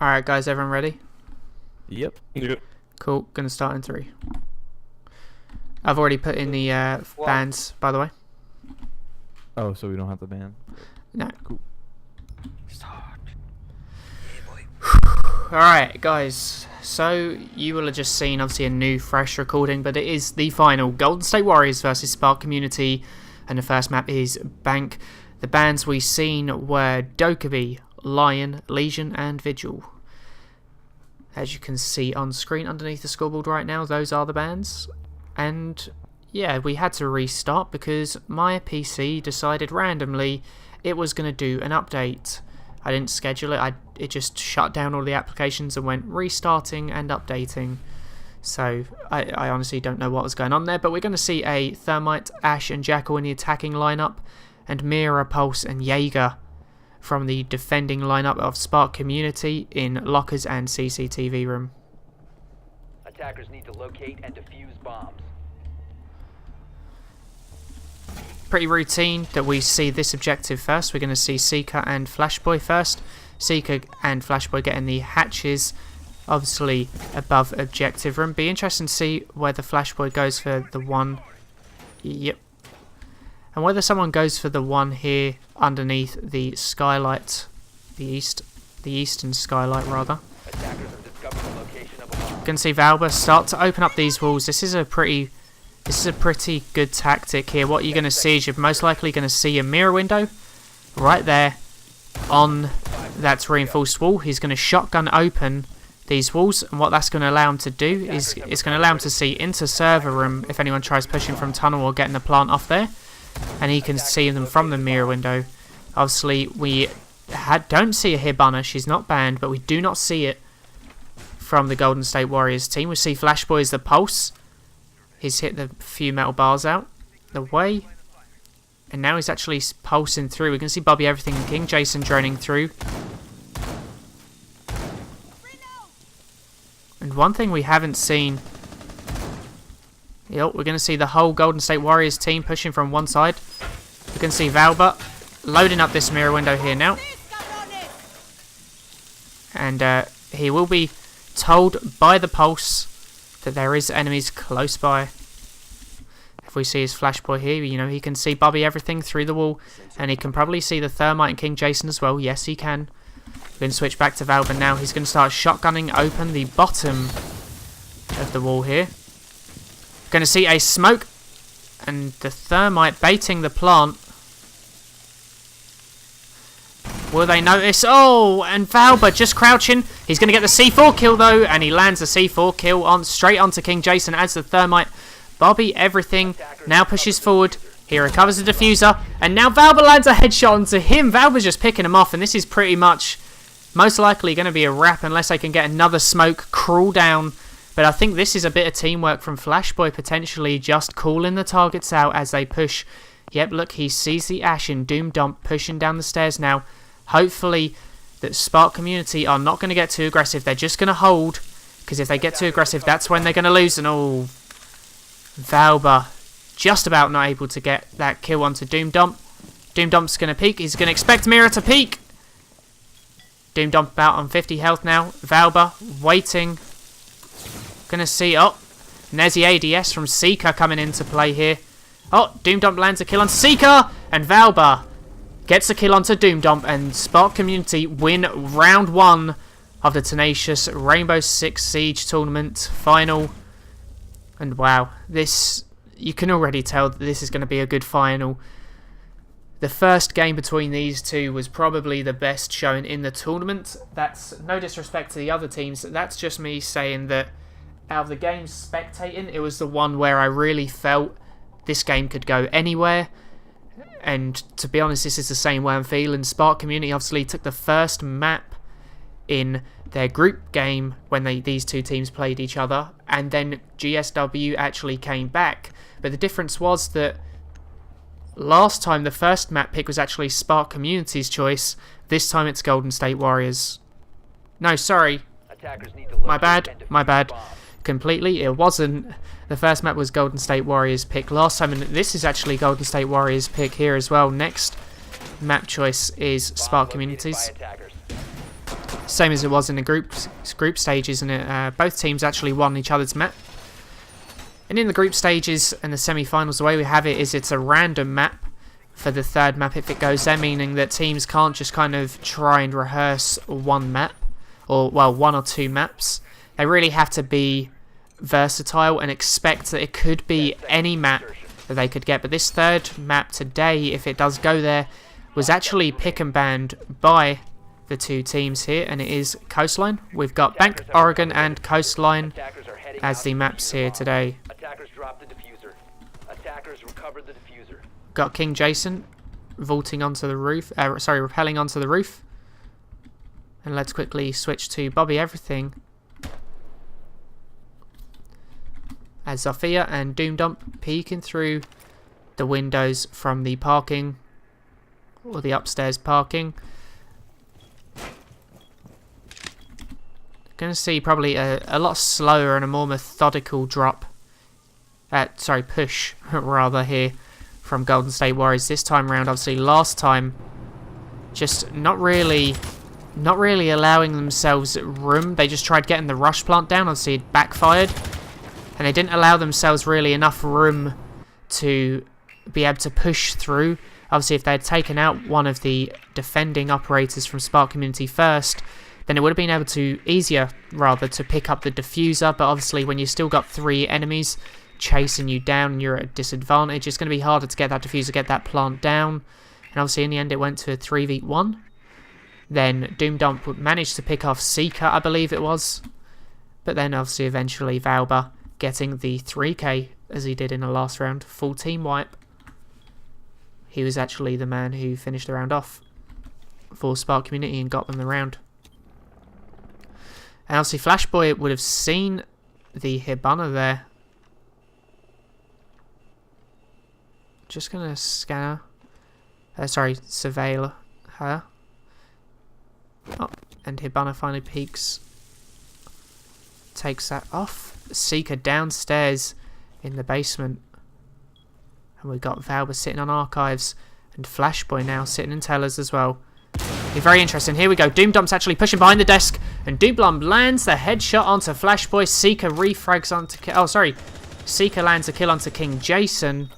Alright guys, everyone ready? Yep. Cool, gonna start in 3. I've already put in the bands, by the way. Oh, so we don't have the band? No. Cool. Alright guys, so you will have just seen obviously a new fresh recording, but it is the final Golden State Warriors versus Spark Community, and the first map is Bank. The bands we seen were Dokkaebi, Lion, Legion and Vigil. As you can see on screen underneath the scoreboard right now, those are the bands. And yeah, we had to restart because my PC decided randomly it was going to do an update. I didn't schedule it, it just shut down all the applications and went restarting and updating. So I honestly don't know what was going on there, but we're going to see a Thermite, Ash and Jackal in the attacking lineup, and Mira, Pulse and Jaeger from the defending lineup of Spark Community in lockers and CCTV room. Attackers need to locate and defuse bombs. Pretty routine that we see this objective first. We're going to see Seeker and Flashboy first. Seeker and Flashboy getting the hatches, obviously above objective room. Be interesting to see whether Flashboy goes for the one. Yep. And whether someone goes for the one here underneath the skylight, the eastern skylight rather. You can see Valba start to open up these walls. This is a pretty good tactic here. What you're going to see is you're most likely going to see a mirror window right there on that reinforced wall. He's going to shotgun open these walls, and what that's going to allow him to do is it's going to allow him to see into server room if anyone tries pushing from tunnel or getting the plant off there, and he can see them from the mirror window. Obviously we don't see a Hibana, she's not banned, but we do not see it from the Golden State Warriors team. We see Flashboy as the Pulse. He's hit the few metal bars out the way, and now he's actually pulsing through. We can see Bobby Everything and King Jason droning through. And one thing we haven't seen, we're going to see the whole Golden State Warriors team pushing from one side. We can see Valba loading up this mirror window here now, and he will be told by the Pulse that there is enemies close by. If we see his Flashboy here, he can see Bobby Everything through the wall, and he can probably see the Thermite and King Jason as well. Yes, he can. We're going to switch back to Valba now. He's going to start shotgunning open the bottom of the wall here. Going to see a smoke, and the Thermite baiting the plant. Will they notice? Oh, and Valba just crouching. He's going to get the C4 kill though, and he lands the C4 kill straight onto King Jason as the Thermite. Bobby Everything now pushes forward. He recovers the diffuser, and now Valba lands a headshot onto him. Valba's just picking him off, and this is pretty much most likely going to be a wrap unless they can get another smoke, crawl down. But I think this is a bit of teamwork from Flashboy, potentially just calling the targets out as they push. Yep, look, he sees the Ash and Doom Dump pushing down the stairs now. Hopefully that Spark Community are not going to get too aggressive. They're just going to hold, because if they get too aggressive, that's when they're going to lose. And Valba just about not able to get that kill onto Doom Dump. Doom Dump's going to peek. He's going to expect Mira to peek. Doom Dump about on 50 health now. Valba waiting. Going to see, there's the ADS from Seeker coming into play here. Doom Dump lands a kill on Seeker, and Valba gets a kill onto Doom Dump, and Spark Community win round 1 of the Tenacious Rainbow Six Siege tournament final. And wow, you can already tell that this is going to be a good final. The first game between these two was probably the best showing in the tournament. That's no disrespect to the other teams. That's just me saying that out of the games spectating, it was the one where I really felt this game could go anywhere. And to be honest, this is the same way I'm feeling. Spark Community obviously took the first map in their group game when these two teams played each other, and then GSW actually came back. But the difference was that last time the first map pick was actually Spark Community's choice. This time it's Golden State Warriors. No, sorry. My bad. Completely. It wasn't. The first map was Golden State Warriors pick last time, and this is actually Golden State Warriors pick here as well. Next map choice is Spark Communities. Same as it was in the group stages, and both teams actually won each other's map. And in the group stages and the semi-finals, the way we have it is it's a random map for the third map if it goes there, meaning that teams can't just kind of try and rehearse one map, or, well, one or two maps. They really have to be versatile and expect that it could be any map that they could get. But this third map today, if it does go there, was actually pick and banned by the two teams here, and it is Coastline. We've got Bank, Oregon, and Coastline as the maps here today. Attackers dropped the diffuser. Attackers recovered the diffuser. Got King Jason vaulting onto the roof, rappelling onto the roof. And let's quickly switch to Bobby Everything, as Zofia and Doom Dump peeking through the windows from the parking, or the upstairs parking. Going to see probably a lot slower and a more methodical drop. Push rather here from Golden State Warriors this time around. Obviously, last time, just not really allowing themselves room. They just tried getting the rush plant down. Obviously, it backfired, and they didn't allow themselves really enough room to be able to push through. Obviously, if they had taken out one of the defending operators from Spark Community first, then it would have been easier to pick up the diffuser. But obviously, when you've still got 3 enemies chasing you down and you're at a disadvantage, it's going to be harder to get that diffuser, get that plant down. And obviously, in the end, it went to a 3v1. Then Doom Dump managed to pick off Seeker, I believe it was. But then, obviously, eventually, Valba getting the 3k, as he did in the last round. Full team wipe. He was actually the man who finished the round off for Spark Community and got them the round. And obviously Flashboy would have seen the Hibana there. Just going to scan her. Surveil her. Oh, and Hibana finally peeks. Takes that off. Seeker downstairs in the basement. And we've got Valba sitting on archives. And Flashboy now sitting in tellers as well. Be very interesting. Here we go. Doom Dump's actually pushing behind the desk. And Doom Dump lands the headshot onto Flashboy. Seeker refrags onto... Seeker lands a kill onto King Jason.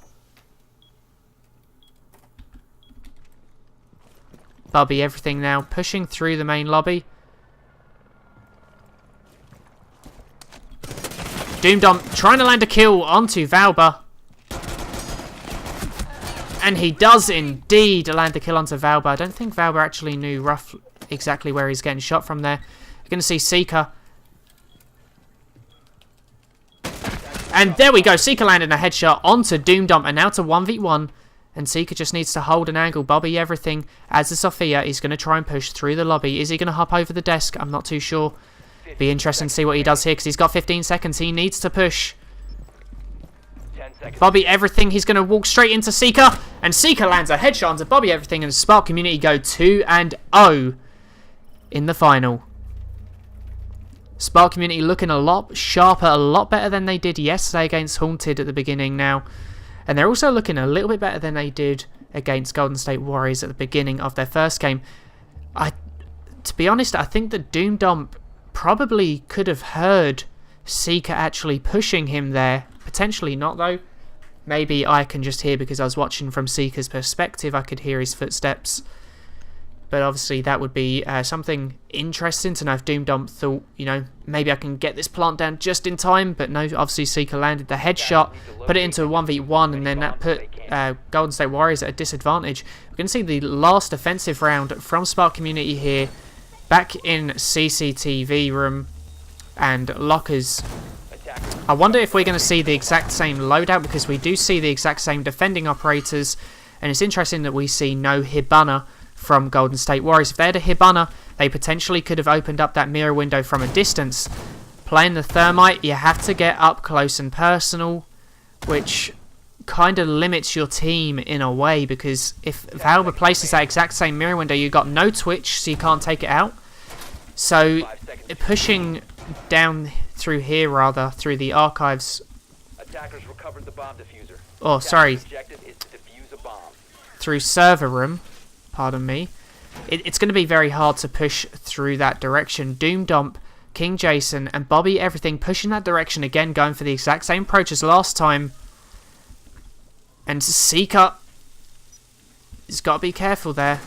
Bobby Everything now pushing through the main lobby. Doom Dump trying to land a kill onto Valba. And he does indeed land the kill onto Valba. I don't think Valba actually knew exactly where he's getting shot from there. You're going to see Seeker. And there we go. Seeker landing a headshot onto Doom Dump. And now to 1v1. And Seeker just needs to hold an angle. Bobby Everything, as the Sophia, is going to try and push through the lobby. Is he going to hop over the desk? I'm not too sure. Be interesting to see what he does here, because he's got 15 seconds. He needs to push. Bobby Everything, he's going to walk straight into Seeker. And Seeker lands a headshot onto Bobby Everything. And Spark Community go 2-0 in the final. Spark Community looking a lot sharper, a lot better than they did yesterday against Haunted at the beginning now. And they're also looking a little bit better than they did against Golden State Warriors at the beginning of their first game. To be honest, I think that Doom Dump probably could have heard Seeker actually pushing him there. Potentially not, though. Maybe I can just hear, because I was watching from Seeker's perspective, I could hear his footsteps. But obviously that would be something interesting to know if Doom Dump thought, maybe I can get this plant down just in time. But no, obviously Seeker landed the headshot, put it into a 1v1, and then that put Golden State Warriors at a disadvantage. We're going to see the last offensive round from Spark Community here, back in CCTV room and lockers. I wonder if we're going to see the exact same loadout, because we do see the exact same defending operators. And it's interesting that we see no Hibana from Golden State Warriors. If they had a Hibana, they potentially could have opened up that mirror window from a distance. Playing the Thermite, you have to get up close and personal, which kind of limits your team in a way, because if Valve replaces that exact same mirror window, you've got no twitch, so you can't take it out. So pushing down through here, through the archives. Attackers recovered the bomb diffuser. Oh, sorry. Objective is to defuse a bomb. Through server room. Pardon me. it's going to be very hard to push through that direction. Doom Dump, King Jason, and Bobby Everything pushing that direction again, going for the exact same approach as last time. And Seeker has got to be careful there.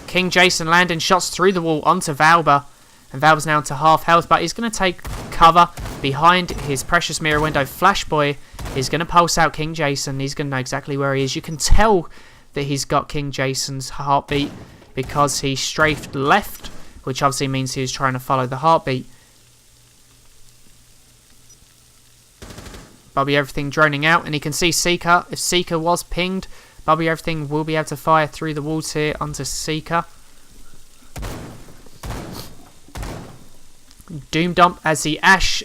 King Jason landing shots through the wall onto Valber. And Valber's now to half health, but he's going to take cover behind his precious mirror window. Flashboy is going to pulse out King Jason. He's going to know exactly where he is. You can tell that he's got King Jason's heartbeat because he strafed left, which obviously means he was trying to follow the heartbeat. Bobby Everything droning out, and he can see Seeker. If Seeker was pinged, Bobby Everything will be able to fire through the walls here onto Seeker. Doom Dump as the Ash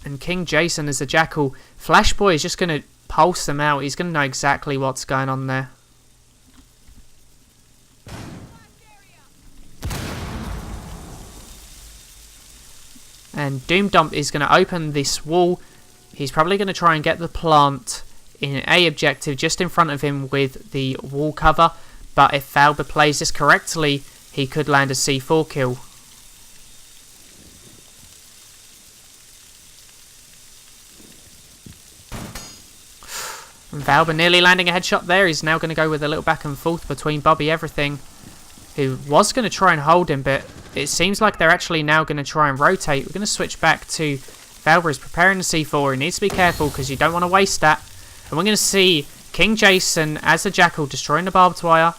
and King Jason as the Jackal. Flashboy is just going to pulse them out. He's going to know exactly what's going on there. And Doom Dump is going to open this wall. He's probably going to try and get the plant in A objective just in front of him with the wall cover. But if Valber plays this correctly, he could land a C4 kill. Valber nearly landing a headshot there. He's now going to go with a little back and forth between Bobby Everything, who was going to try and hold him, but it seems like they're actually now going to try and rotate. We're going to switch back to Valber is preparing the C4. He needs to be careful because you don't want to waste that. And we're going to see King Jason as the Jackal destroying the barbed wire.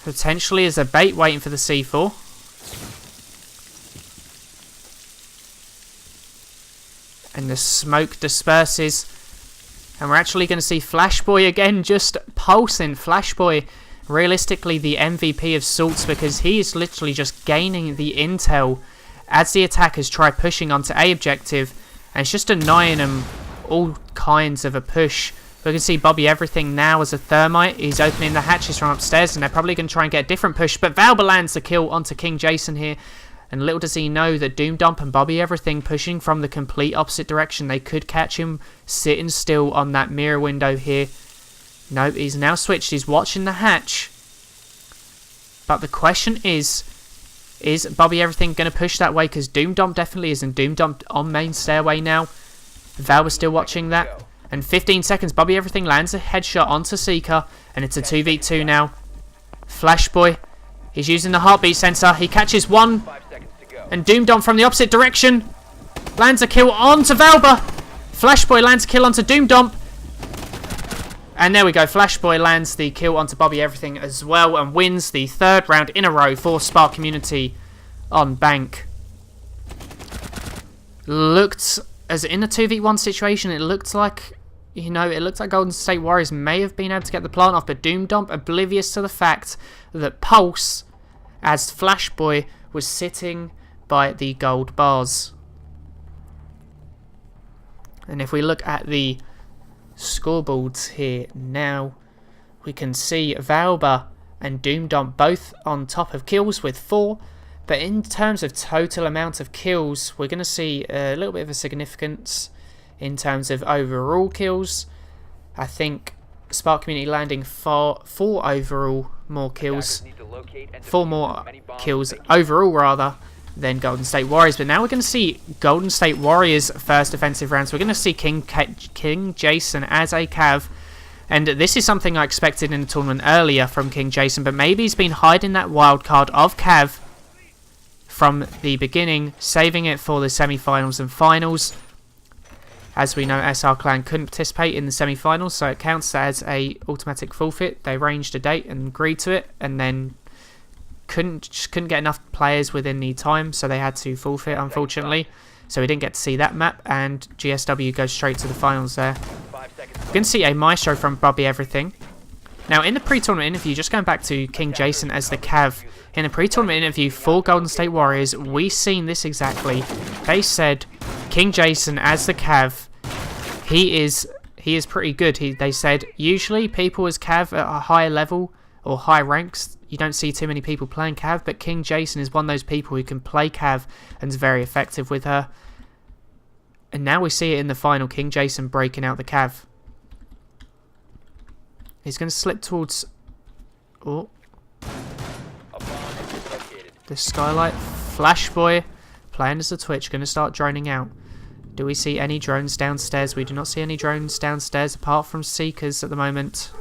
Potentially as a bait waiting for the C4. And the smoke disperses. And we're actually going to see Flashboy again just pulsing. Flashboy, realistically the MVP of Salts, because he is literally just gaining the intel as the attackers try pushing onto A objective. And it's just denying them all kinds of a push. We can see Bobby Everything now as a thermite. He's opening the hatches from upstairs and they're probably going to try and get a different push. But Valber lands the kill onto King Jason here. And little does he know that Doom Dump and Bobby Everything pushing from the complete opposite direction. They could catch him sitting still on that mirror window here. No, he's now switched. He's watching the hatch. But the question is Bobby Everything going to push that way? Because Doom Dump definitely isn't. Doom Dump on main stairway now. Valber still watching that. And 15 seconds. Bobby Everything lands a headshot onto Seeker. And it's a 2v2 now. Flashboy. He's using the heartbeat sensor. He catches one. And Doom Dump from the opposite direction lands a kill onto Valber. Flashboy lands a kill onto Doom Dump. And there we go. Flashboy lands the kill onto Bobby Everything as well and wins the third round in a row for Spark Community on Bank. Looked as in a 2v1 situation, it looked like, you know, it looked like Golden State Warriors may have been able to get the plant off, but Doom Dump oblivious to the fact that Pulse, as Flashboy, was sitting by the gold bars. And if we look at the scoreboards here now, we can see Valber and Doom Dump both on top of kills with 4. But in terms of total amount of kills, we're going to see a little bit of a significance in terms of overall kills. I think Spark Community landing 4 overall more kills. 4 more kills overall rather than Golden State Warriors. But now we're going to see Golden State Warriors first defensive round. So we're going to see King Jason as a Cav. And this is something I expected in the tournament earlier from King Jason. But maybe he's been hiding that wild card of Cav from the beginning, saving it for the semi-finals and finals. As we know, SR Clan couldn't participate in the semi-finals, so it counts as a automatic forfeit. They arranged a date and agreed to it, and then couldn't get enough players within the time, so they had to forfeit, unfortunately. So we didn't get to see that map, and GSW goes straight to the finals there. We're going to see a Maestro from Bobby Everything. Now, in the pre-tournament interview, just going back to King Jason as the Cav, in the pre-tournament interview for Golden State Warriors, we seen this exactly. They said King Jason as the Cav, he is pretty good. They said usually people as Cav at a higher level or high ranks, you don't see too many people playing Cav, but King Jason is one of those people who can play Cav and is very effective with her. And now we see it in the final, King Jason breaking out the Cav. He's going to slip towards... Oh. this skylight. Flashboy playing as a Twitch, going to start droning out. Do we see any drones downstairs? We do not see any drones downstairs apart from Seekers at the moment.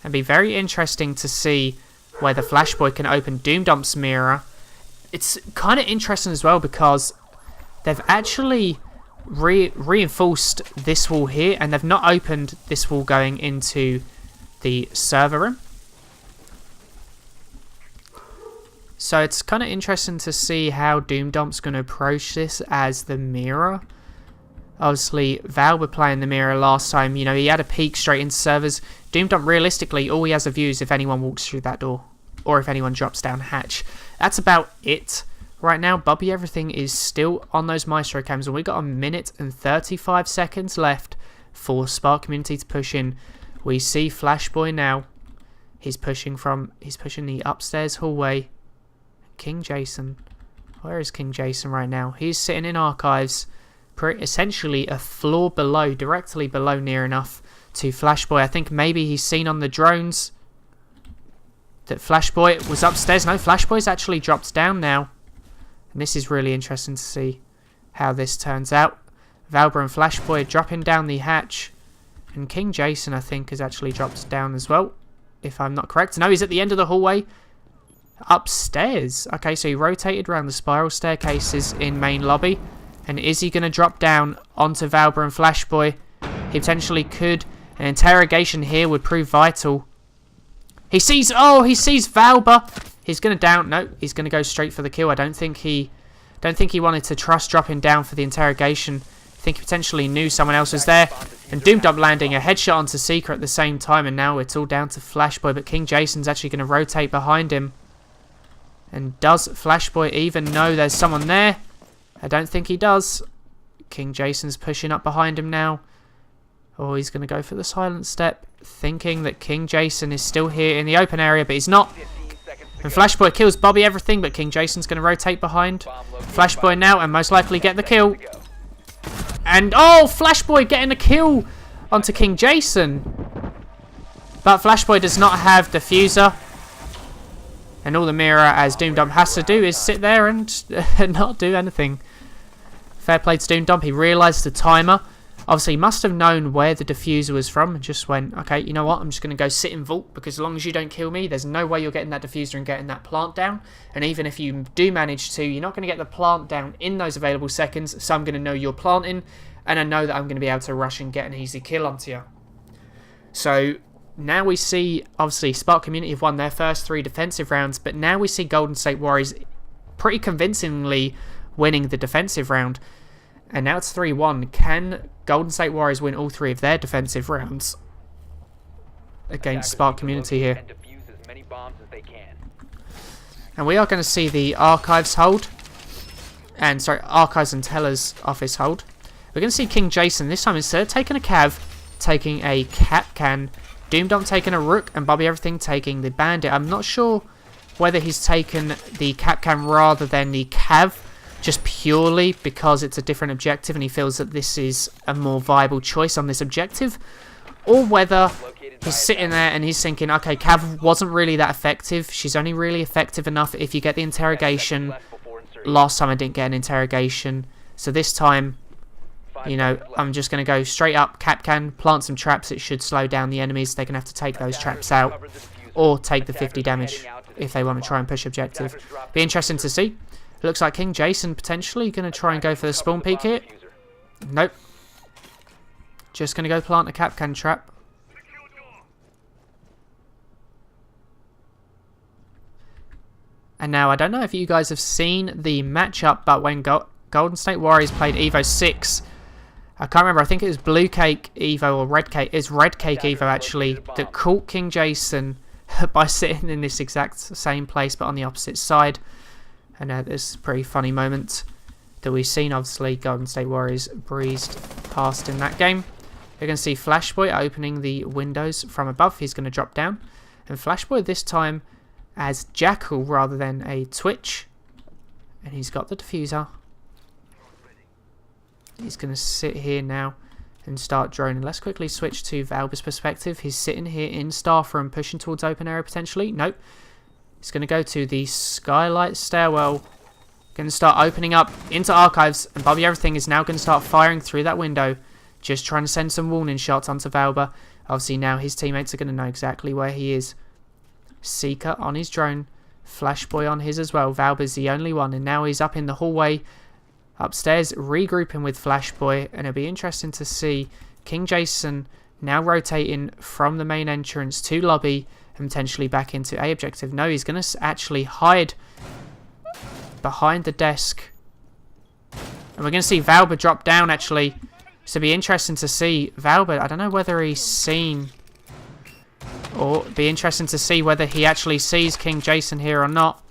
It'd be very interesting to see whether Flashboy can open Doom Dump's mirror. It's kind of interesting as well because they've actually reinforced this wall here and they've not opened this wall going into the server room. So it's kind of interesting to see how Doom Dump's going to approach this as the mirror. Obviously, Val were playing the mirror last time. You know, he had a peek straight into servers. Doom Dump, realistically, all he has a view is if anyone walks through that door. Or if anyone drops down hatch. That's about it. Right now, Bobby Everything is still on those Maestro cams. And we've got 1 minute and 35 seconds left for Spark Community to push in. We see Flashboy now. He's pushing the upstairs hallway. King Jason. Where is King Jason right now? He's sitting in archives. Essentially a floor below, directly below near enough to Flashboy. I think maybe he's seen on the drones that Flashboy was upstairs. No, Flashboy's actually dropped down now. And this is really interesting to see how this turns out. Valbra and Flashboy are dropping down the hatch. And King Jason, I think, has actually dropped down as well, if I'm not correct. No, he's at the end of the hallway. Upstairs. Okay, so he rotated around the spiral staircases in main lobby. And is he going to drop down onto Valbra and Flashboy? He potentially could. An interrogation here would prove vital. He sees Valbra. He's going to down. No, he's going to go straight for the kill. I don't think he wanted to trust dropping down for the interrogation. I think he potentially knew someone else was there. And Doom Dump landing a headshot onto Seeker at the same time. And now it's all down to Flashboy. But King Jason's actually going to rotate behind him. And does Flashboy even know there's someone there? I don't think he does. King Jason's pushing up behind him now. Oh, he's going to go for the silent step, thinking that King Jason is still here in the open area, but he's not. And Flashboy kills Bobby Everything, but King Jason's going to rotate behind Flashboy now and most likely get the kill. And, oh, Flashboy getting a kill onto King Jason. But Flashboy does not have Diffuser. And all the mirror, as Doom Dump has to do, is sit there and not do anything. Fair play to Doom Dump. He realised the timer. Obviously, he must have known where the diffuser was from and just went, okay, you know what? I'm just going to go sit in vault because as long as you don't kill me, there's no way you're getting that diffuser and getting that plant down. And even if you do manage to, you're not going to get the plant down in those available seconds. So I'm going to know you're planting and I know that I'm going to be able to rush and get an easy kill onto you. So now we see, obviously, Spark Community have won their first 3 defensive rounds, but now we see Golden State Warriors pretty convincingly winning the defensive round. And now it's 3-1. Can Golden State Warriors win all 3 of their defensive rounds against Spark Community here? And we are going to see the Archives hold. And, sorry, Archives and Teller's office hold. We're going to see King Jason this time, instead of taking a Cav, taking a Capcan. Doom Dump taking a Rook and Bobby Everything taking the Bandit. I'm not sure whether he's taken the Capcan rather than the Cav, just purely because it's a different objective and he feels that this is a more viable choice on this objective, or whether he's sitting there and he's thinking, okay, Cav wasn't really that effective. She's only really effective enough if you get the interrogation. Last time I didn't get an interrogation, so this time, you know, I'm just going to go straight up, Capcan, plant some traps. It should slow down the enemies. They're going to have to take those traps out or take the 50 damage if they want to try and push objective. Be interesting to see. Looks like King Jason potentially going to try and go for the spawn peek here. Nope. Just going to go plant a Capcan trap. And now, I don't know if you guys have seen the matchup, but when Golden State Warriors played Evo 6... I can't remember, I think it was Blue Cake Evo or Red Cake. It's Red Cake Evo, actually, that caught King Jason by sitting in this exact same place, but on the opposite side. And this is a pretty funny moment that we've seen. Obviously, Golden State Warriors breezed past in that game. You're going to see Flashboy opening the windows from above. He's going to drop down. And Flashboy this time as Jackal rather than a Twitch. And he's got the diffuser. He's going to sit here now and start droning. Let's quickly switch to Valba's perspective. He's sitting here in staff room, pushing towards open area potentially. Nope. He's going to go to the skylight stairwell. Going to start opening up into archives. And Bobby Everything is now going to start firing through that window. Just trying to send some warning shots onto Valber. Obviously now his teammates are going to know exactly where he is. Seeker on his drone. Flashboy on his as well. Valber's the only one. And now he's up in the hallway upstairs, regrouping with Flashboy. And it'll be interesting to see King Jason now rotating from the main entrance to lobby and potentially back into A objective. No, he's going to actually hide behind the desk. And we're going to see Valber drop down actually. So it'll be interesting to see Valber. I don't know whether he's seen, or be interesting to see whether he actually sees King Jason here or not.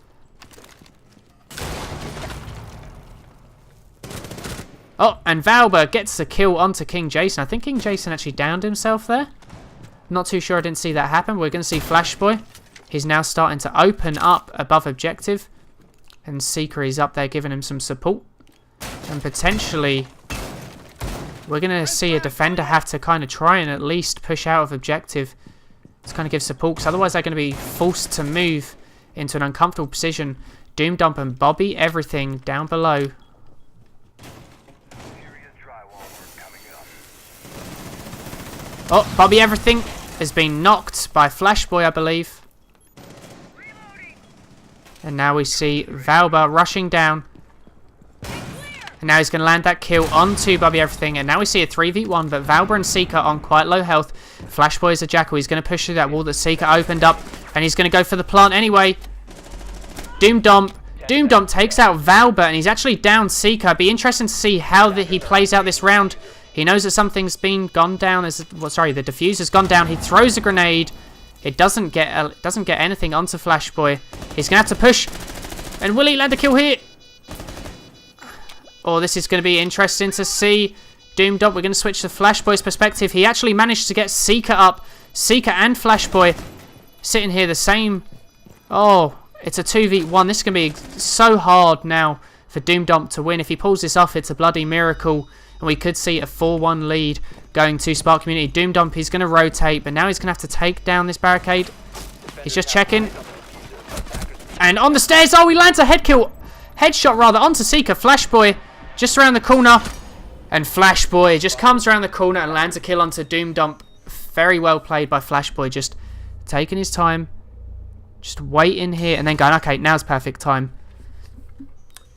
Oh, and Valber gets the kill onto King Jason. I think King Jason actually downed himself there. Not too sure, I didn't see that happen. We're going to see Flashboy. He's now starting to open up above objective. And Seeker is up there giving him some support. And potentially, we're going to see a defender have to kind of try and at least push out of objective to kind of give support. Because otherwise they're going to be forced to move into an uncomfortable position. Doom Dump and Bobby Everything down below. Oh, Bobby Everything has been knocked by Flashboy, I believe. And now we see Valber rushing down. And now he's going to land that kill onto Bobby Everything. And now we see a 3v1, but Valber and Seeker on quite low health. Flashboy is a jackal. He's going to push through that wall that Seeker opened up. And he's going to go for the plant anyway. Doom Dump. Doom Dump takes out Valber, and he's actually down Seeker. It'd be interesting to see how he plays out this round. He knows that something's been gone down. The diffuser's gone down. He throws a grenade. It doesn't get anything onto Flashboy. He's gonna have to push. And will he land a kill here? Oh, this is going to be interesting to see. Doom Dump. We're going to switch to Flashboy's perspective. He actually managed to get Seeker up. Seeker and Flashboy sitting here the same. Oh, it's a 2v1. This is going to be so hard now for Doom Dump to win. If he pulls this off, it's a bloody miracle. And we could see a 4-1 lead going to Spark Community. Doom Dump, he's going to rotate, but now he's going to have to take down this barricade. He's just checking. And on the stairs, oh, he lands a headshot rather, onto Seeker. Flashboy just around the corner. And Flashboy just comes around the corner and lands a kill onto Doom Dump. Very well played by Flashboy, just taking his time. Just waiting here and then going, okay, now's perfect time.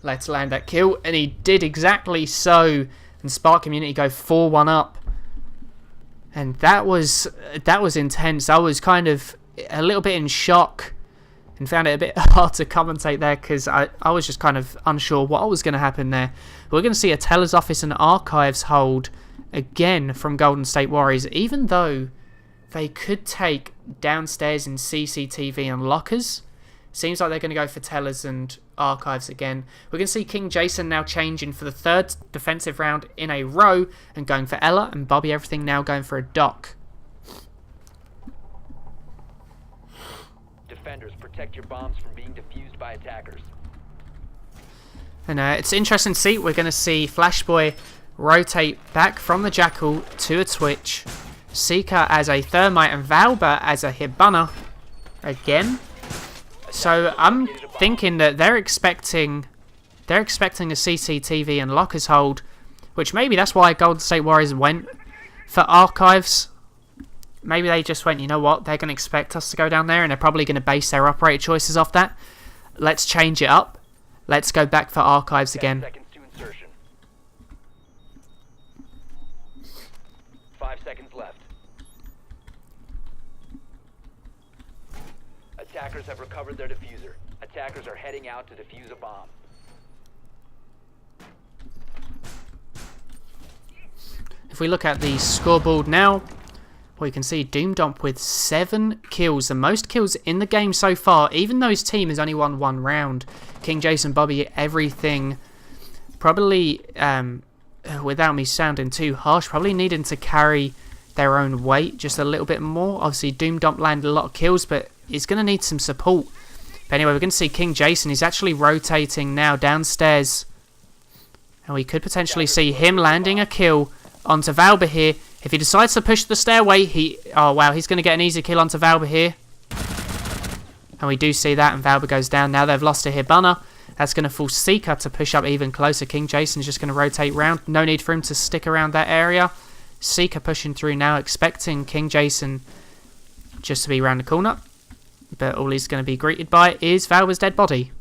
Let's land that kill. And he did exactly so. And Spark Community go 4-1 up. And that was intense. I was kind of a little bit in shock and found it a bit hard to commentate there because I was just kind of unsure what was going to happen there. We're going to see a teller's office and archives hold again from Golden State Warriors, even though they could take downstairs in CCTV and lockers. Seems like they're going to go for tellers and archives again. We're going to see King Jason now changing for the third defensive round in a row and going for Ella, and Bobby Everything now going for a Doc. Defenders, protect your bombs from being defused by attackers. And it's interesting to see. We're going to see Flashboy rotate back from the Jackal to a Twitch. Seeker as a Thermite and Valber as a Hibana again. So I'm thinking that they're expecting a CCTV and lockers hold, which maybe that's why Golden State Warriors went for archives. Maybe they just went, you know what, they're going to expect us to go down there and they're probably going to base their operator choices off that. Let's change it up. Let's go back for archives again. 10 seconds to insertion. 5 seconds left. Attackers have recovered their diffuser. Attackers are heading out to defuse a bomb. If we look at the scoreboard now, we can see Doom Dump with 7 kills, the most kills in the game so far, even though his team has only won 1 round. King Jason, Bobby Everything, probably, without me sounding too harsh, probably needing to carry their own weight just a little bit more. Obviously, Doom Dump landed a lot of kills, but he's going to need some support. But anyway, we're going to see King Jason. He's actually rotating now downstairs. And we could potentially see him landing a kill onto Valber here. If he decides to push the stairway, oh wow, he's going to get an easy kill onto Valber here. And we do see that, and Valba goes down. Now they've lost a Hibana. That's going to force Seeker to push up even closer. King Jason's just going to rotate round. No need for him to stick around that area. Seeker pushing through now, expecting King Jason just to be around the corner. But all he's going to be greeted by is Valba's dead body.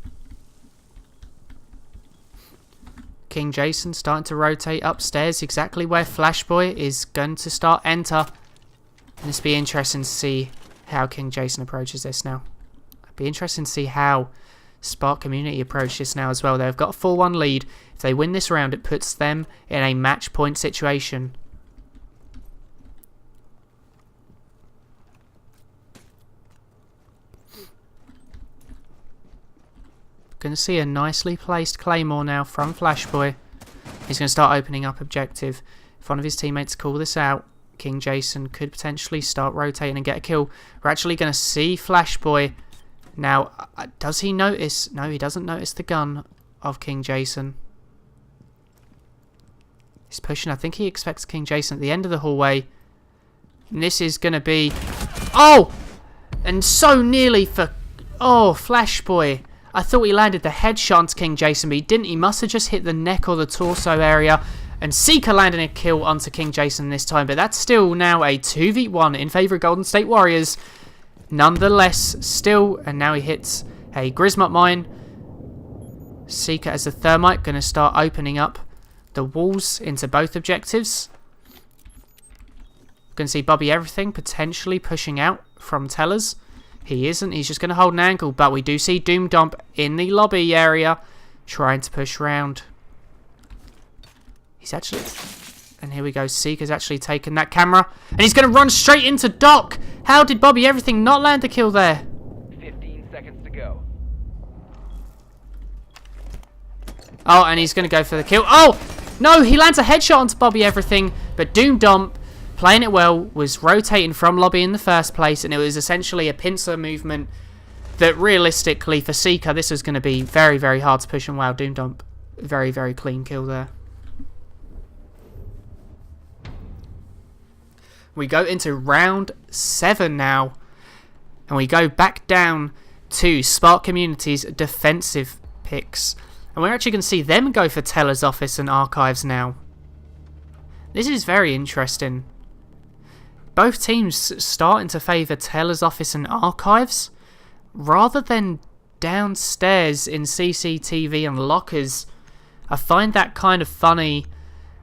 King Jason starting to rotate upstairs, exactly where Flashboy is going to start enter. And it's be interesting to see how King Jason approaches this now. It'd be interesting to see how Spark Community approach this now as well. They've got a 4-1 lead. If they win this round, it puts them in a match point situation. Going to see a nicely placed Claymore now from Flashboy. He's going to start opening up objective. If one of his teammates call this out, King Jason could potentially start rotating and get a kill. We're actually going to see Flashboy. Now, does he notice? No, he doesn't notice the gun of King Jason. He's pushing. I think he expects King Jason at the end of the hallway. And this is going to be... Oh! And so nearly for... Oh, Flashboy. I thought he landed the headshot onto King Jason, but he didn't. He must have just hit the neck or the torso area. And Seeker landing a kill onto King Jason this time. But that's still now a 2v1 in favour of Golden State Warriors. Nonetheless, still, and now he hits a Grismot mine. Seeker as a thermite, going to start opening up the walls into both objectives. Going to see Bobby Everything potentially pushing out from Tellers. He isn't, he's just going to hold an angle, but we do see Doom Dump in the lobby area trying to push round. He's actually... And here we go, Seeker's actually taken that camera. And he's going to run straight into Doc. How did Bobby Everything not land the kill there? 15 seconds to go. Oh, and he's going to go for the kill. Oh! No, he lands a headshot onto Bobby Everything. But Doom Dump, playing it well, was rotating from lobby in the first place. And it was essentially a pincer movement that realistically for Seeker, this was going to be very, very hard to push. And wow, Doom Dump, very, very clean kill there. We go into round 7 now. And we go back down to Spark Community's defensive picks. And we're actually going to see them go for Teller's Office and Archives now. This is very interesting. Both teams starting to favour Teller's Office and Archives rather than downstairs in CCTV and lockers. I find that kind of funny,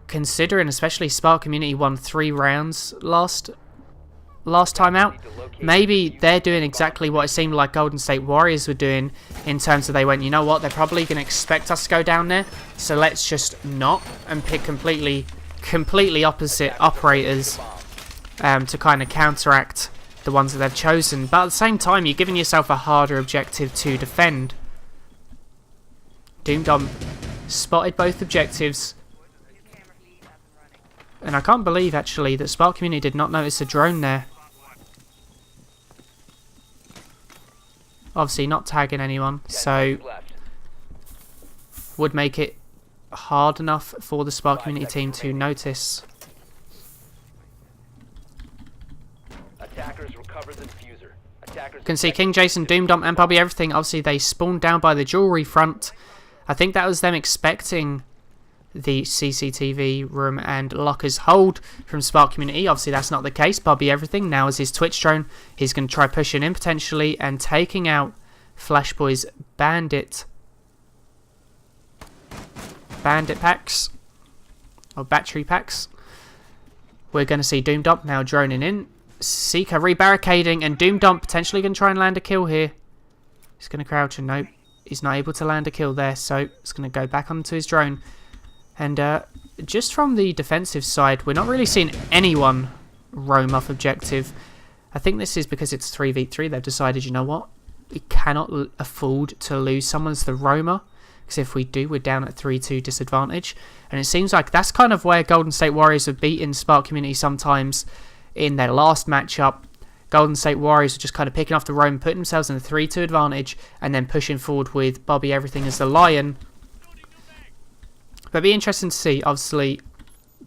considering especially Spark Community won 3 rounds last time out. Maybe they're doing exactly what it seemed like Golden State Warriors were doing, in terms of they went, you know what, they're probably going to expect us to go down there, so let's just not, and pick completely opposite operators to kind of counteract the ones that they've chosen. But at the same time, you're giving yourself a harder objective to defend. Doom Dump spotted both objectives. And I can't believe, actually, that Spark Community did not notice a drone there. Obviously not tagging anyone, so would make it hard enough for the Spark Community team to notice. Attackers recovered the diffuser. Attackers You can see King Jason, Doom Dump, and Bobby Everything. Obviously, they spawned down by the jewellery front. I think that was them expecting the CCTV room and lockers hold from Spark Community. Obviously, that's not the case. Bobby Everything now is his Twitch drone. He's going to try pushing in potentially and taking out Flashboy's bandit packs or battery packs. We're going to see Doom Dump now droning in. Seeker rebarricading, and Doom Dump potentially going to try and land a kill here. He's going to crouch, and nope, he's not able to land a kill there, so he's going to go back onto his drone. And just from the defensive side, we're not really seeing anyone roam off objective. I think this is because it's 3v3. They've decided, you know what, we cannot afford to lose someone as the roamer, because if we do, we're down at 3-2 disadvantage. And it seems like that's kind of where Golden State Warriors have beaten Spark Community sometimes in their last matchup. Golden State Warriors are just kind of picking off the roam, putting themselves in a 3-2 advantage, and then pushing forward with Bobby Everything as the Lion. But it'd be interesting to see, obviously,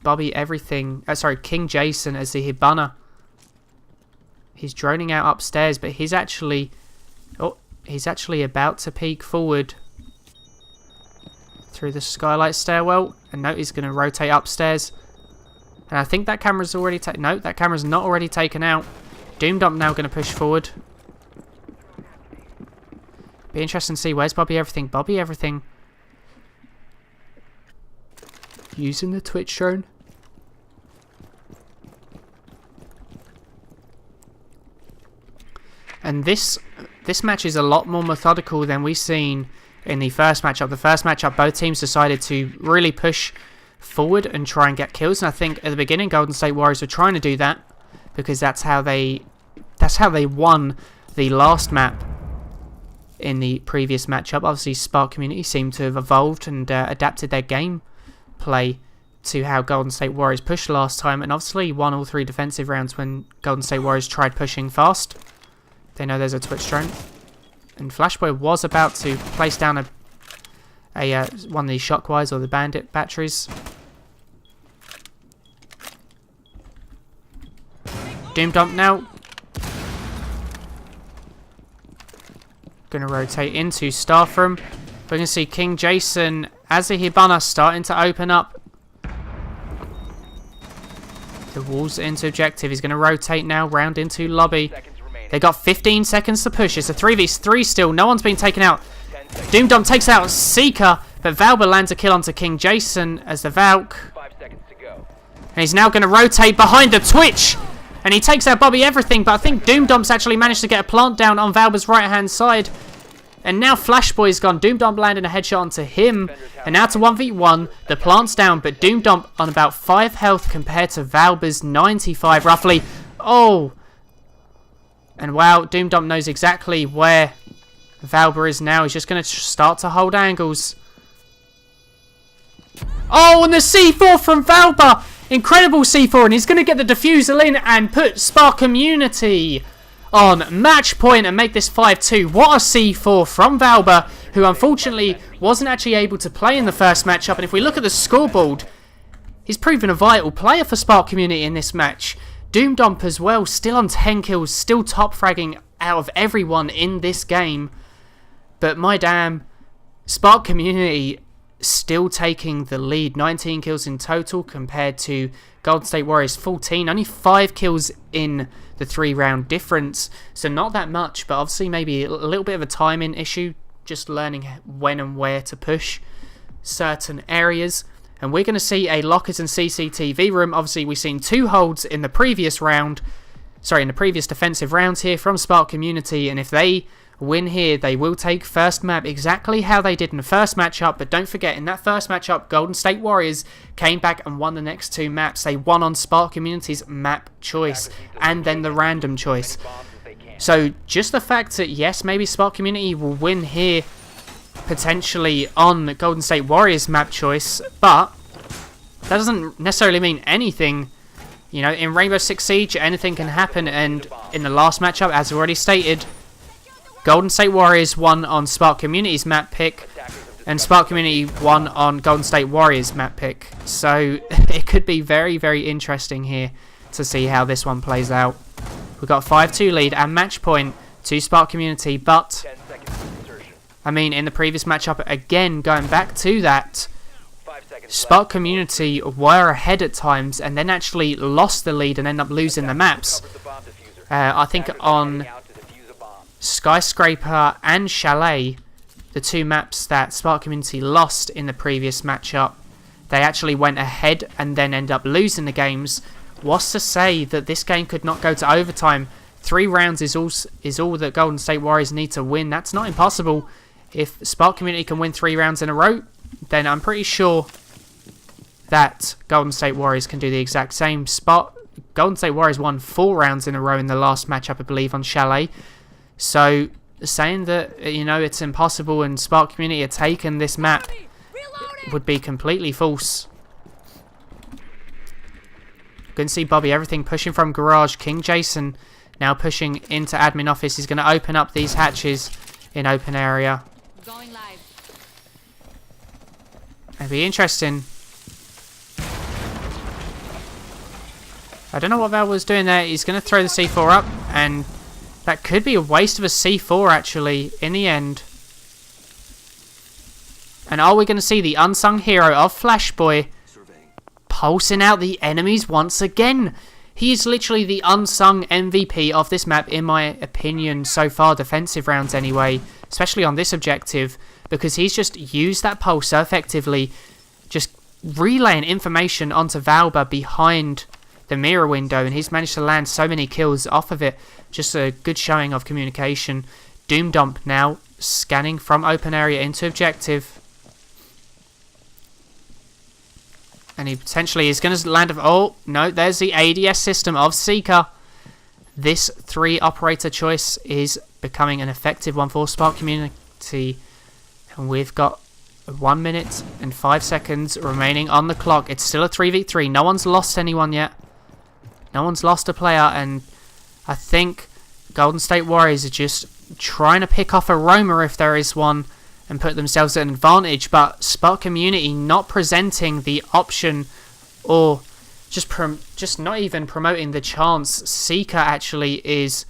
King Jason as the Hibana. He's droning out upstairs, but he's actually Oh, he's actually about to peek forward through the skylight stairwell. And no, he's going to rotate upstairs. And I think that camera's already taken... No, that camera's not already taken out. Doom Dump now going to push forward. Be interesting to see. Where's Bobby Everything? Bobby Everything. Using the Twitch drone. And this match is a lot more methodical than we've seen in the first matchup. The first matchup, both teams decided to really push forward and try and get kills. And I think at the beginning, Golden State Warriors were trying to do that because that's how they won the last map in the previous matchup. Obviously, Spark Community seemed to have evolved and adapted their game play to how Golden State Warriors pushed last time, and obviously won all 3 defensive rounds when Golden State Warriors tried pushing fast. They know there's a Twitch drone, and Flashboy was about to place down one of the Shockwires or the Bandit batteries. Doom Dump now. Gonna rotate into Staff Room. We're gonna see King Jason as a Hibana starting to open up the walls into objective. He's gonna rotate now round into lobby. They got 15 seconds to push. It's a 3v3 still. No one's been taken out. Doom Dump takes out Seeker, but Valba lands a kill onto King Jason as the Valk. 5 seconds to go. And he's now going to rotate behind the Twitch. And he takes out Bobby Everything, but I think Doom Dump's actually managed to get a plant down on Valba's right-hand side. And now Flashboy's gone. Doom Dump landing a headshot onto him. And now to 1v1. The plant's down, but Doom Dump on about 5 health compared to Valba's 95 roughly. Oh! And wow, Doom Dump knows exactly where Valba is now. He's just going to start to hold angles. Oh, and the C4 from Valba! Incredible C4, and he's going to get the diffuser in and put Spark Community on match point and make this 5-2. What a C4 from Valba, who unfortunately wasn't actually able to play in the first matchup. And if we look at the scoreboard, he's proven a vital player for Spark Community in this match. Doom Dump as well, still on 10 kills, still top fragging out of everyone in this game. But my damn, Spark Community still taking the lead. 19 kills in total compared to Golden State Warriors 14. Only 5 kills in the 3-round difference. So not that much, but obviously maybe a little bit of a timing issue. Just learning when and where to push certain areas. And we're going to see a lockers and CCTV room. Obviously, we've seen 2 holds in the previous round. Sorry, in the previous defensive rounds here from Spark Community. And if they win here, they will take first map exactly how they did in the first matchup. But don't forget, in that first matchup, Golden State Warriors came back and won the next 2 maps. They won on Spark Community's map choice and then the random choice. So just the fact that, yes, maybe Spark Community will win here potentially on Golden State Warriors map choice, but that doesn't necessarily mean anything. You know, in Rainbow Six Siege, anything can happen, and in the last matchup, as already stated, Golden State Warriors won on Spark Community's map pick, and Spark Community won on Golden State Warriors map pick. So it could be very, very interesting here to see how this one plays out. We've got a 5-2 lead and match point to Spark Community, but I mean, in the previous matchup, again, going back to that, Spark Community were ahead at times and then actually lost the lead and ended up losing the maps. I think on Skyscraper and Chalet, the 2 maps that Spark Community lost in the previous matchup, they actually went ahead and then end up losing the games. What's to say that this game could not go to overtime? 3 rounds is all that Golden State Warriors need to win. That's not impossible. If Spark Community can win 3 rounds in a row, then I'm pretty sure that Golden State Warriors can do the exact same. Golden State Warriors won 4 rounds in a row in the last matchup, I believe, on Chalet. So saying that, you know, it's impossible and Spark Community are taking this map would be completely false. Going to see Bobby Everything pushing from garage. King Jason now pushing into admin office. He's going to open up these hatches in open area. Going live. It'd be interesting. I don't know what Val was doing there. He's going to throw the C4 up, and That could be a waste of a C4, actually, in the end. And are we going to see the unsung hero of Flashboy pulsing out the enemies once again? He is literally the unsung MVP of this map, in my opinion, so far, defensive rounds anyway, especially on this objective, because he's just used that pulsar effectively, just relaying information onto Valba behind the mirror window, and he's managed to land so many kills off of it. Just a good showing of communication. Doom Dump now scanning from open area into objective. And he potentially is going to land... Oh, no, there's the ADS system of Seeker. This 3-operator choice is becoming an effective one for Spark Community. And we've got 1 minute and 5 seconds remaining on the clock. It's still a 3v3. No one's lost anyone yet. No one's lost a player. And I think Golden State Warriors are just trying to pick off a roamer if there is one, and put themselves at an advantage, but Spark Community not presenting the option, or just not even promoting the chance. Seeker actually is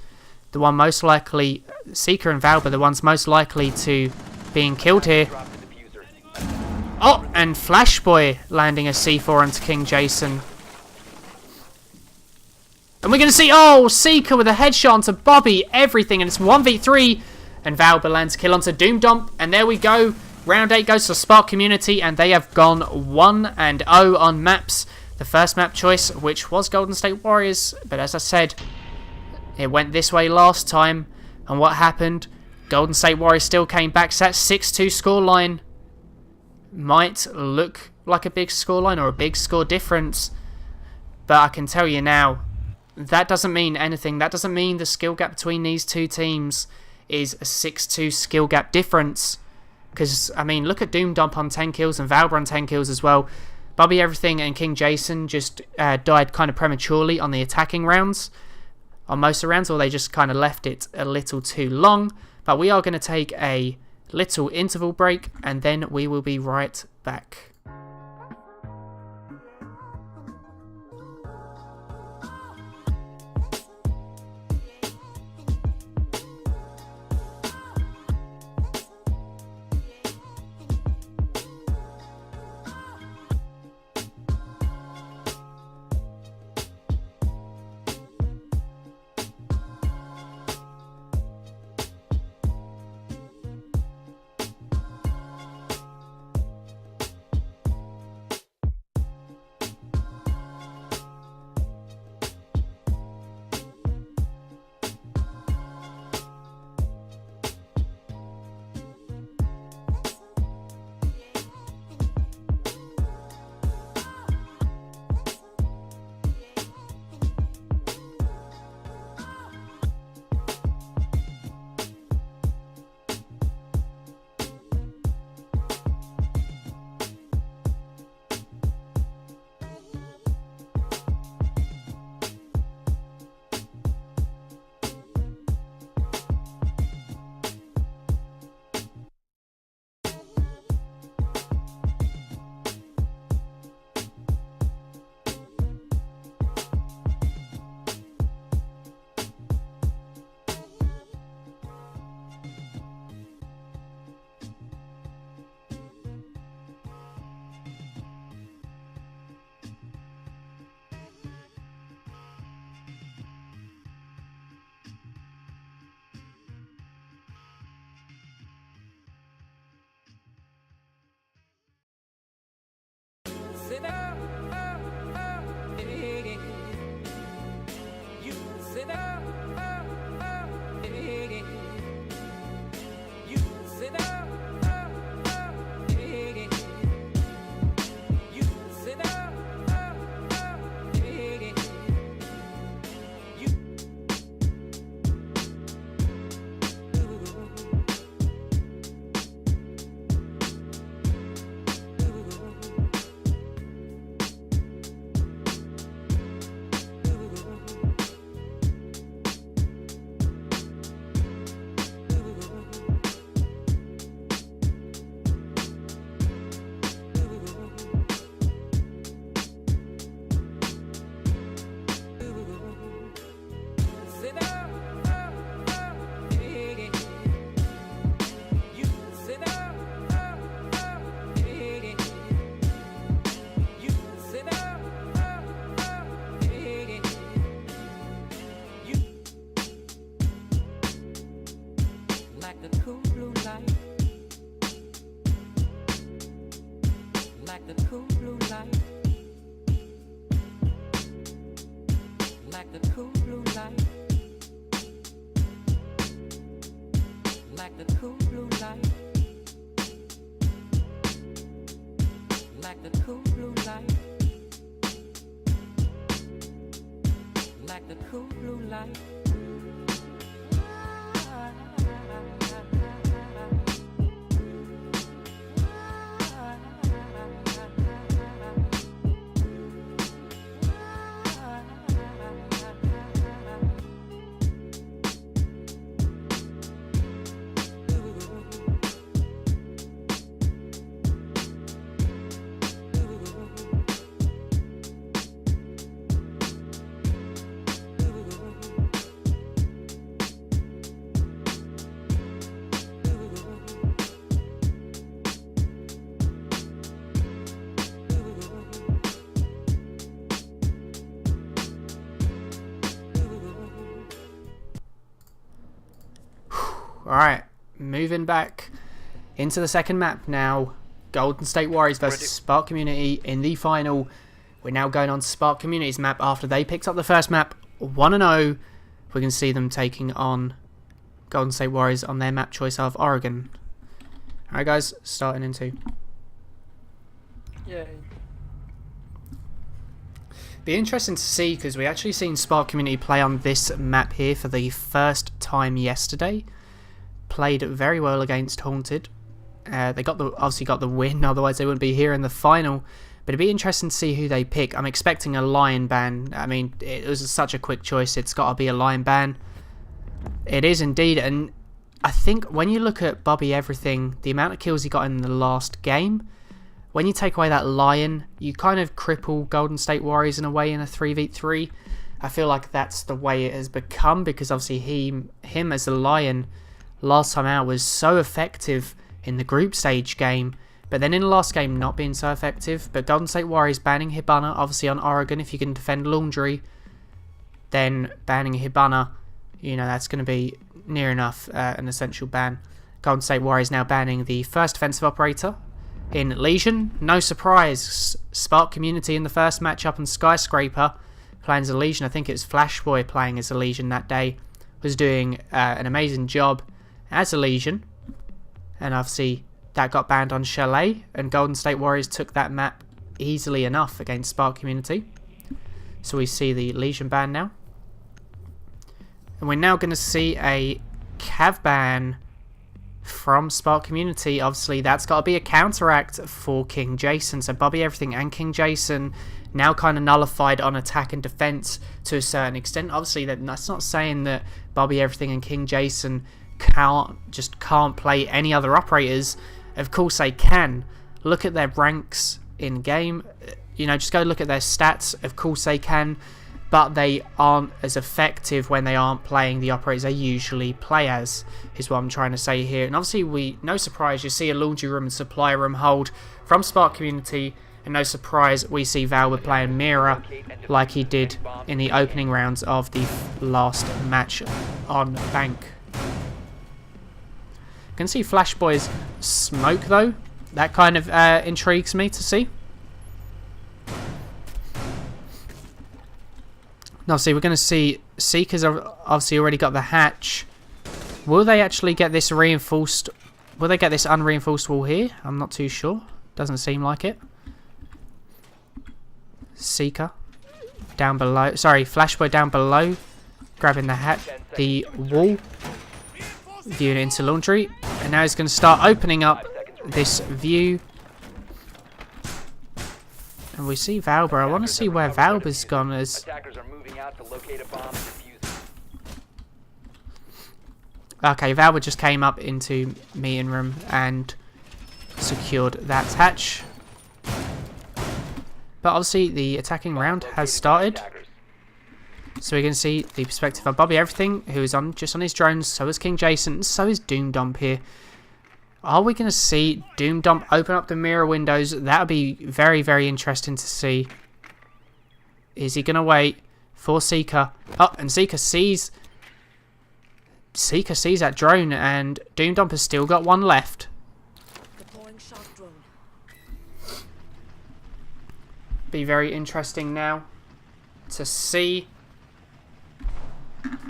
the one most likely, Seeker and Valba the ones most likely to being killed here. Oh, and Flashboy landing a C4 onto King Jason. And we're going to see, oh, Seeker with a headshot onto Bobby, everything, and it's 1v3. And Valba lands a kill onto Doom Dump. And there we go. Round 8 goes to Spark Community. And they have gone 1-0 on maps. The first map choice, which was Golden State Warriors. But as I said, it went this way last time. And what happened? Golden State Warriors still came back. So that 6-2 scoreline might look like a big scoreline or a big score difference. But I can tell you now, that doesn't mean anything. That doesn't mean the skill gap between these two teams is a 6-2 skill gap difference. Because, I mean, look at Doom Dump on 10 kills and Valba on 10 kills as well. Bobby Everything and King Jason just died kind of prematurely on the attacking rounds. On most of the rounds, or they just kind of left it a little too long. But we are going to take a little interval break, and then we will be right back. like the cool blue light, like the cool blue light, like the cool blue light, like the cool blue light, like the cool blue light. Alright, moving back into the second map now. Golden State Warriors versus Spark Community in the final. We're now going on to Spark Community's map after they picked up the first map 1-0. We can see them taking on Golden State Warriors on their map choice of Oregon. Alright guys, starting in 2. Yay. Be interesting to see because we actually seen Spark Community play on this map here for the first time yesterday. Played very well against Haunted. They obviously got the win, otherwise they wouldn't be here in the final. But it'd be interesting to see who they pick. I'm expecting a Lion ban. I mean, it was such a quick choice. It's got to be a Lion ban. It is indeed, and I think when you look at Bobby Everything, the amount of kills he got in the last game, when you take away that Lion, you kind of cripple Golden State Warriors in a way in a 3v3. I feel like that's the way it has become because obviously him as a Lion last time out was so effective in the group stage game, but then in the last game not being so effective. But Golden State Warriors banning Hibana, obviously on Oregon, if you can defend Laundry, then banning Hibana, you know, that's going to be near enough an essential ban. Golden State Warriors now banning the first defensive operator in Legion. No surprise, Spark Community in the first matchup on Skyscraper playing as a Legion. I think it was Flashboy playing as a Legion that day, was doing an amazing job as a Legion, and obviously that got banned on Chalet, and Golden State Warriors took that map easily enough against Spark Community. So we see the Legion ban now, and we're now going to see a Cav ban from Spark Community. Obviously that's got to be a counteract for King Jason, so Bobby Everything and King Jason now kind of nullified on attack and defense to a certain extent. Obviously that's not saying that Bobby Everything and King Jason can't play any other operators. Of course they can. Look at their ranks in game, you know, just go look at their stats. Of course they can, but they aren't as effective when they aren't playing the operators they usually play as, is what I'm trying to say here. And obviously no surprise, you see a laundry room and supply room hold from Spark Community, and no surprise we see Valbert playing Mira like he did in the opening rounds of the last match on Bank. You can see Flashboy's smoke though. That kind of intrigues me to see. And obviously we're going to see Seekers obviously already got the hatch. Will they actually get this reinforced? Will they get this unreinforced wall here? I'm not too sure. Doesn't seem like it. Seeker down below. Sorry, Flashboy down below. Grabbing the wall. Viewing it into Laundry. And now he's going to start opening up this view. And we see Valber. I want to see where Valber's gone. As Attackers are moving out to locate a bomb and defuse it. okay, Valber just came up into meeting room and secured that hatch. But obviously the attacking round has started. So we can see the perspective of Bobby Everything, who is just on his drones. So is King Jason. So is Doom Dump here. Are we going to see Doom Dump open up the mirror windows? That would be very, very interesting to see. Is he going to wait for Seeker? Oh, and Seeker sees that drone, and Doom Dump has still got one left. Deploying shock drone. Be very interesting now to see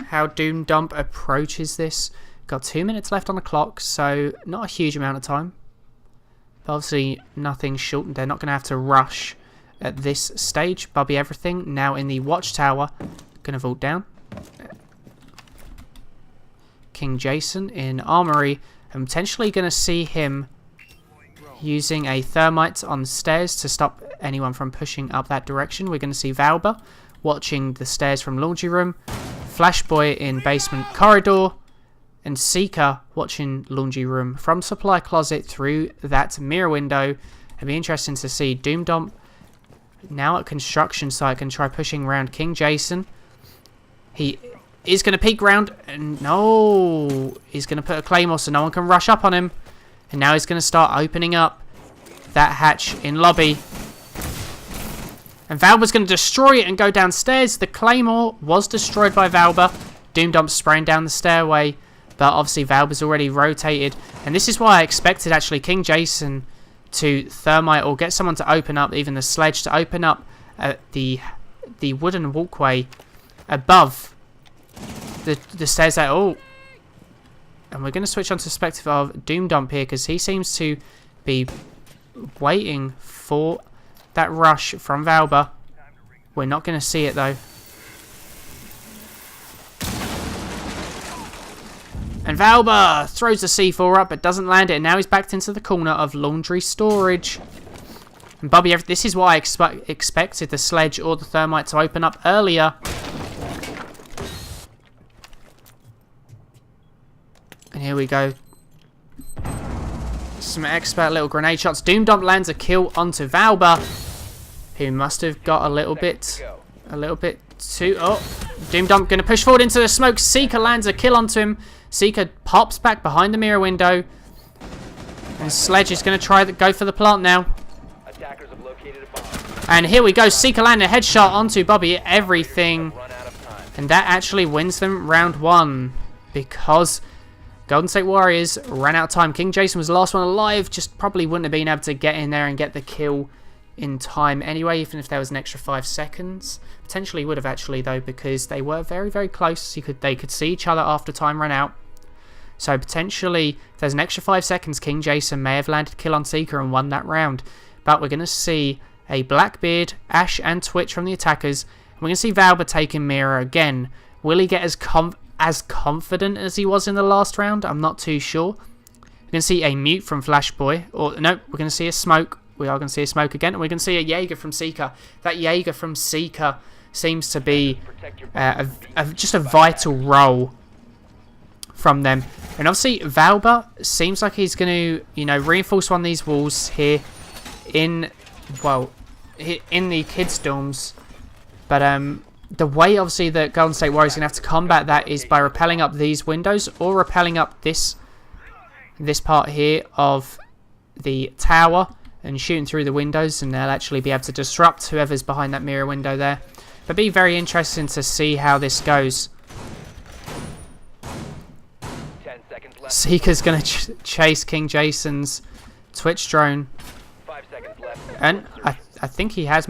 how Doom Dump approaches this. Got 2 minutes left on the clock, so not a huge amount of time. But obviously nothing short. They're not going to have to rush at this stage. Bobby Everything now in the watchtower. Going to vault down. King Jason in armory. I'm potentially going to see him using a thermite on the stairs to stop anyone from pushing up that direction. We're going to see Valba watching the stairs from laundry room. Flashboy in basement corridor. And Seeker watching laundry room from supply closet through that mirror window. It'd be interesting to see Doom Dump now at construction site can try pushing around King Jason. He is going to peek round, and no, he's going to put a claymore so no one can rush up on him. And now he's going to start opening up that hatch in lobby. And Valba's going to destroy it and go downstairs. The claymore was destroyed by Valba. Doom Dump spraying down the stairway. But obviously Valba's already rotated. And this is why I expected actually King Jason to thermite or get someone to open up, even the sledge, to open up the wooden walkway above the stairs there. Oh. And we're going to switch on to perspective of Doom Dump here because he seems to be waiting for that rush from Valba. We're not going to see it though. And Valba throws the C4 up but doesn't land it. And now he's backed into the corner of laundry storage. And Bobby, this is why I expected the sledge or the thermite to open up earlier. And here we go. Some expert little grenade shots. Doom Dump lands a kill onto Valba, who must have got a little bit too... Oh, Doom Dump going to push forward into the smoke. Seeker lands a kill onto him. Seeker pops back behind the mirror window. And Sledge is going to try to go for the plant now. Attackers have located a bomb. And here we go. Seeker landed a headshot onto Bobby Everything. And that actually wins them round one. Because Golden State Warriors ran out of time. King Jason was the last one alive. Just probably wouldn't have been able to get in there and get the kill in time anyway, even if there was an extra 5 seconds. Potentially would have actually though, because they were very, very close. They could see each other after time ran out. So potentially, if there's an extra 5 seconds, King Jason may have landed kill on Seeker and won that round. But we're going to see a Blackbeard, Ash and Twitch from the attackers. And we're going to see Valba taking Mirror again. Will he get as confident as he was in the last round? I'm not too sure. We're going to see a mute from Flashboy. Or no, we're going to see a smoke. We are going to see a smoke again. And we're going to see a Jaeger from Seeker. That Jaeger from Seeker seems to be just a vital role from them. And obviously Valba seems like he's going to, reinforce one of these walls here in the kids' dorms. But the way obviously that Golden State Warriors are going to have to combat that is by rappelling up these windows or rappelling up this part here of the tower and shooting through the windows, and they'll actually be able to disrupt whoever's behind that mirror window there. But be very interesting to see how this goes. 10 seconds left. Seeker's going to chase King Jason's Twitch drone. 5 seconds left. And I think he has...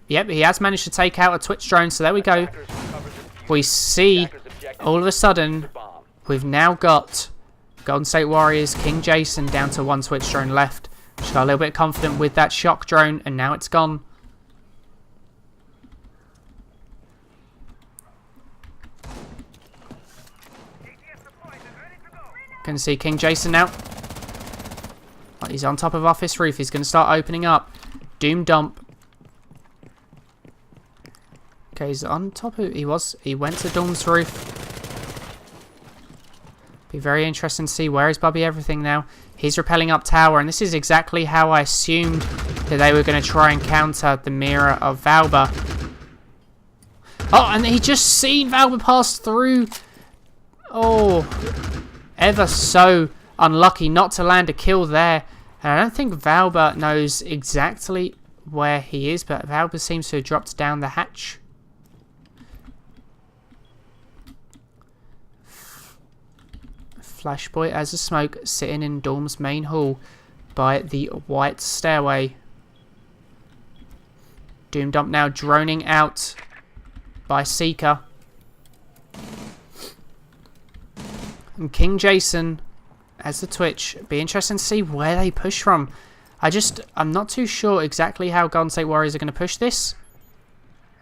Yep, he has managed to take out a Twitch drone, so there we go. We see, all of a sudden, we've now got Golden State Warriors, King Jason down to 1 Twitch drone left. Just got a little bit confident with that shock drone, and now it's gone. Can see King Jason now. He's on top of office roof. He's going to start opening up. Doom Dump. Okay, he's on top of... He went to Doom's roof. Be very interesting to see where is Bobby Everything now. He's rappelling up tower, and this is exactly how I assumed that they were going to try and counter the mirror of Valba. Oh, and he just seen Valba pass through. Oh, ever so unlucky not to land a kill there. And I don't think Valba knows exactly where he is, but Valba seems to have dropped down the hatch. Flashboy as a smoke sitting in Dorm's main hall by the white stairway. Doom Dump now droning out by Seeker. And King Jason as the Twitch. Be interesting to see where they push from. I'm not too sure exactly how Golden State Warriors are going to push this.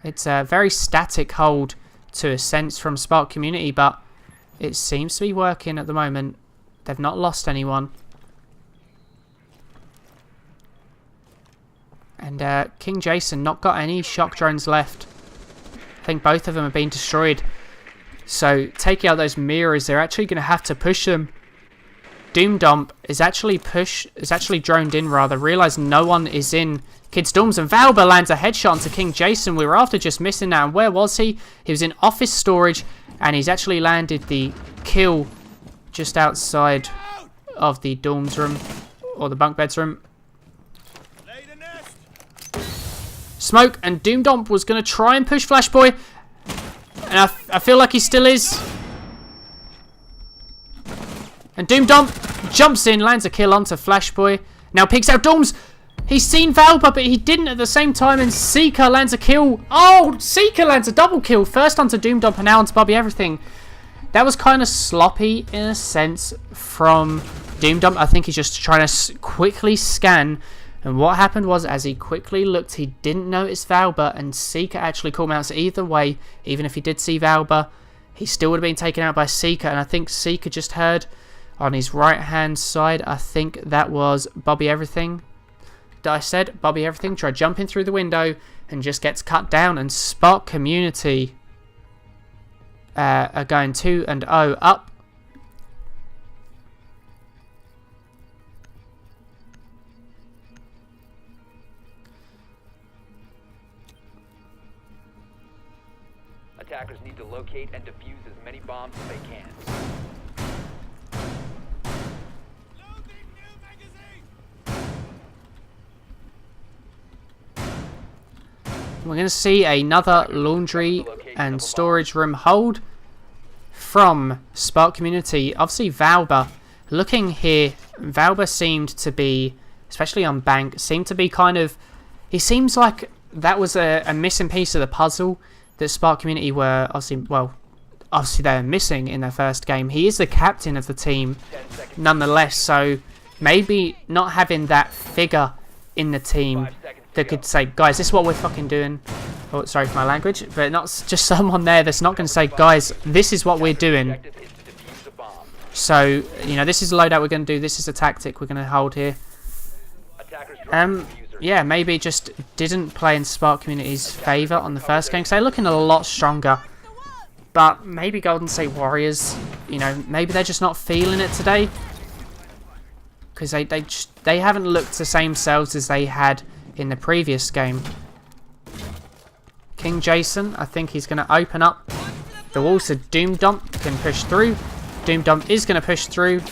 It's a very static hold to a sense from Spark Community, but it seems to be working at the moment. They've not lost anyone. And King Jason not got any shock drones left. I think both of them have been destroyed. So taking out those mirrors, they're actually going to have to push them. Doom Dump is actually droned in rather. Realised no one is in Kids Dorms, and Valba lands a headshot onto King Jason. We were after just missing that, and where was he? He was in office storage, and he's actually landed the kill just outside of the dorms room, or the bunk beds room. Smoke, and Doom Dump was going to try and push Flashboy, and I feel like he still is. And Doom Dump jumps in, lands a kill onto Flashboy. Now peeks out Dorms. He's seen Valba, but he didn't at the same time. And Seeker lands a kill. Oh, Seeker lands a double kill. First onto Doom Dump and now onto Bobby Everything. That was kind of sloppy in a sense from Doom Dump. I think he's just trying to quickly scan. And what happened was, as he quickly looked, he didn't notice Valba. And Seeker actually called him out. So either way, even if he did see Valba, he still would have been taken out by Seeker. And I think Seeker just heard on his right-hand side, I think that was Bobby Everything. I said Bobby Everything tried jumping through the window and just gets cut down. And Spark Community are going 2-0 up. Attackers need to locate and defuse as many bombs as they can. We're going to see another laundry and storage room hold from Spark Community. Obviously, Valba, looking here, Valba seemed to be, especially on Bank, seemed to be kind of, he seems like that was a missing piece of the puzzle that Spark Community were, obviously they're missing in their first game. He is the captain of the team, nonetheless, so maybe not having that figure in the team that could say, guys, this is what we're fucking doing. Oh, sorry for my language, but not just someone there that's not going to say, guys, this is what we're doing. So, you know, this is the loadout we're going to do. This is the tactic we're going to hold here. Yeah, maybe just didn't play in Spark Community's favour on the first game, because they're looking a lot stronger. But maybe Golden State Warriors, you know, maybe they're just not feeling it today, because they haven't looked the same selves as they had in the previous game. King Jason, I think he's going to open up the wall so Doom Dump can push through. Doom Dump is going to push through.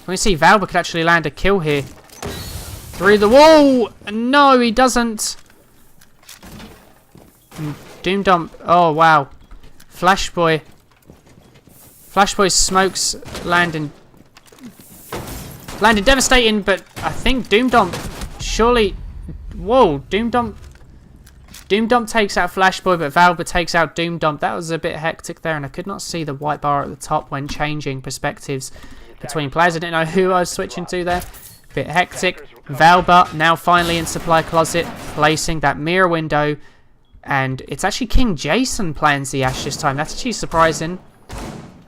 We see Valba could actually land a kill here. Through the wall! No, he doesn't. And Doom Dump, oh wow. Flashboy smokes landed devastating, but I think Doom Dump surely... Whoa, Doom Dump takes out Flashboy, but Valba takes out Doom Dump. That was a bit hectic there, and I could not see the white bar at the top when changing perspectives between players. I didn't know who I was switching to there. Bit hectic. Valba now finally in supply closet, placing that mirror window, and it's actually King Jason playing the Ash this time. That's actually surprising.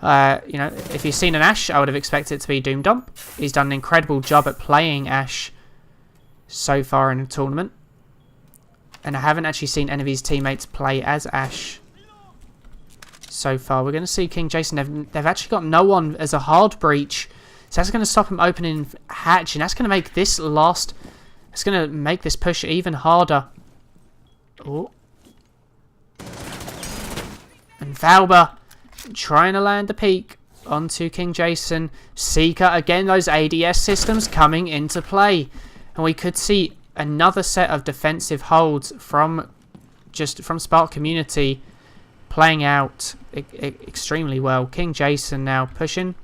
You know, if you've seen an Ash, I would have expected it to be Doom Dump. He's done an incredible job at playing Ash so far in the tournament. And I haven't actually seen any of his teammates play as Ash so far. We're going to see King Jason. They've actually got no one as a hard breach. So that's going to stop him opening hatch. And that's going to make this it's going to make this push even harder. Oh. And Valba trying to land the peak onto King Jason. Seeker, again, those ADS systems coming into play. And we could see another set of defensive holds from Spark Community playing out extremely well. King Jason now pushing.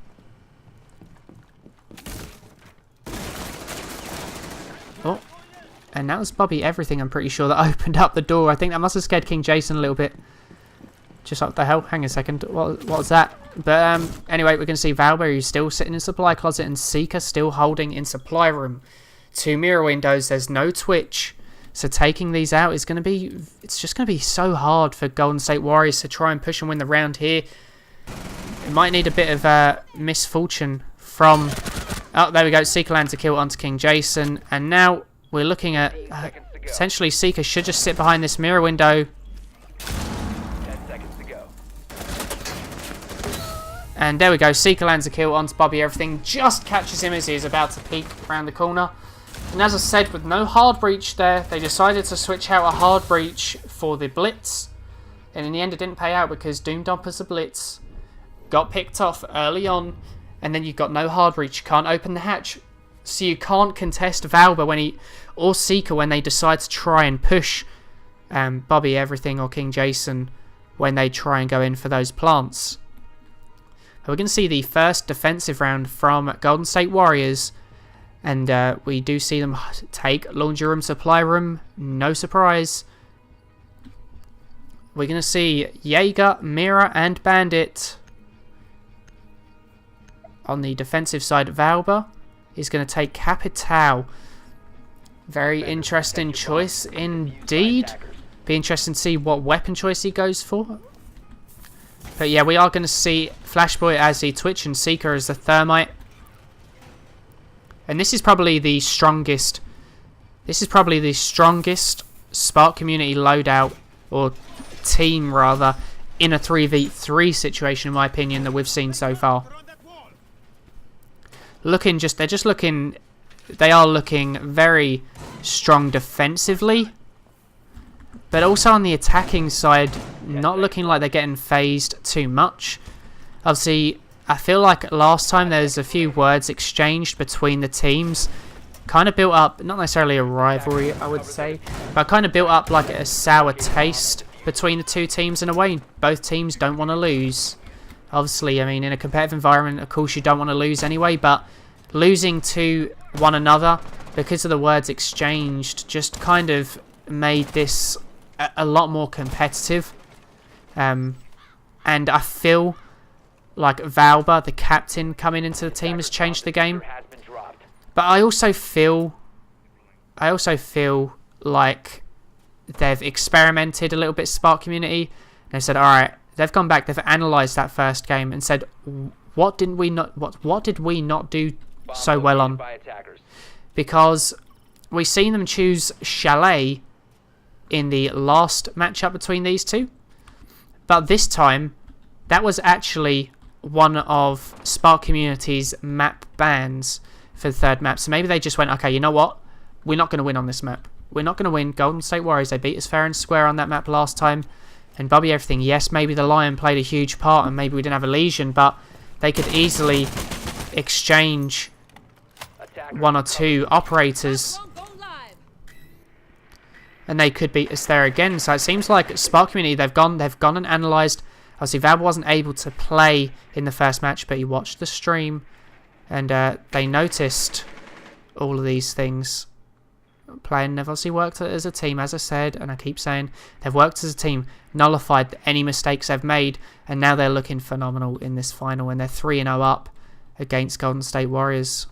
And that was Bobby Everything, I'm pretty sure, that opened up the door. I think that must have scared King Jason a little bit. Just like, the hell? Hang a second. What was that? But anyway, we're going to see Valber, who's still sitting in supply closet, and Seeker still holding in supply room. 2 mirror windows. There's no Twitch. So taking these out is going to be... It's just going to be so hard for Golden State Warriors to try and push and win the round here. It might need a bit of misfortune from... Oh, there we go. Seeker lands a kill onto King Jason. And now we're looking at... potentially Seeker should just sit behind this mirror window. 10 seconds to go. And there we go. Seeker lands a kill onto Bobby Everything. Just catches him as he is about to peek around the corner. And as I said, with no hard breach there, they decided to switch out a hard breach for the blitz. And in the end, it didn't pay out because Doom Dumpers the blitz got picked off early on. And then you've got no hard breach. You can't open the hatch. So you can't contest Valber when he... Or Seeker when they decide to try and push Bobby Everything or King Jason when they try and go in for those plants. We're going to see the first defensive round from Golden State Warriors. And we do see them take laundry room, supply room. No surprise. We're going to see Jaeger, Mira, and Bandit. On the defensive side, Valber is going to take Capital. Very interesting choice indeed. Be interesting to see what weapon choice he goes for. But yeah, we are going to see Flashboy as the Twitch and Seeker as the Thermite. And this is probably the strongest. This is probably the strongest Spark Community loadout, or team rather, in a 3v3 situation, in my opinion, that we've seen so far. They are looking very strong defensively, but also on the attacking side, not looking like they're getting phased too much. Obviously, I feel like last time there was a few words exchanged between the teams, kind of built up, not necessarily a rivalry, I would say, but kind of built up like a sour taste between the two teams in a way. Both teams don't want to lose. Obviously, I mean, in a competitive environment, of course, you don't want to lose anyway, but losing to one another because of the words exchanged just kind of made this a lot more competitive. And I feel like Valber, the captain coming into the team, has changed the game. But I also feel like they've experimented a little bit, Spark Community. And they said, all right, they've gone back, they've analysed that first game and said, what did we not do so well on? Because we've seen them choose Chalet in the last matchup between these two. But this time, that was actually one of Spark Community's map bans for the third map. So maybe they just went, okay, you know what? We're not going to win on this map. We're not going to win. Golden State Warriors, they beat us fair and square on that map last time. And Bobby Everything, yes, maybe the Lion played a huge part and maybe we didn't have a Legion, but they could easily exchange one or two operators and they could beat us there again. So it seems like Spark Community, they've gone and analysed. Obviously, Valber wasn't able to play in the first match, but he watched the stream and they noticed all of these things. Playing, they've obviously worked as a team, as I said, and I keep saying they've worked as a team, nullified any mistakes they've made, and now they're looking phenomenal in this final, and they're 3-0 up against Golden State Warriors.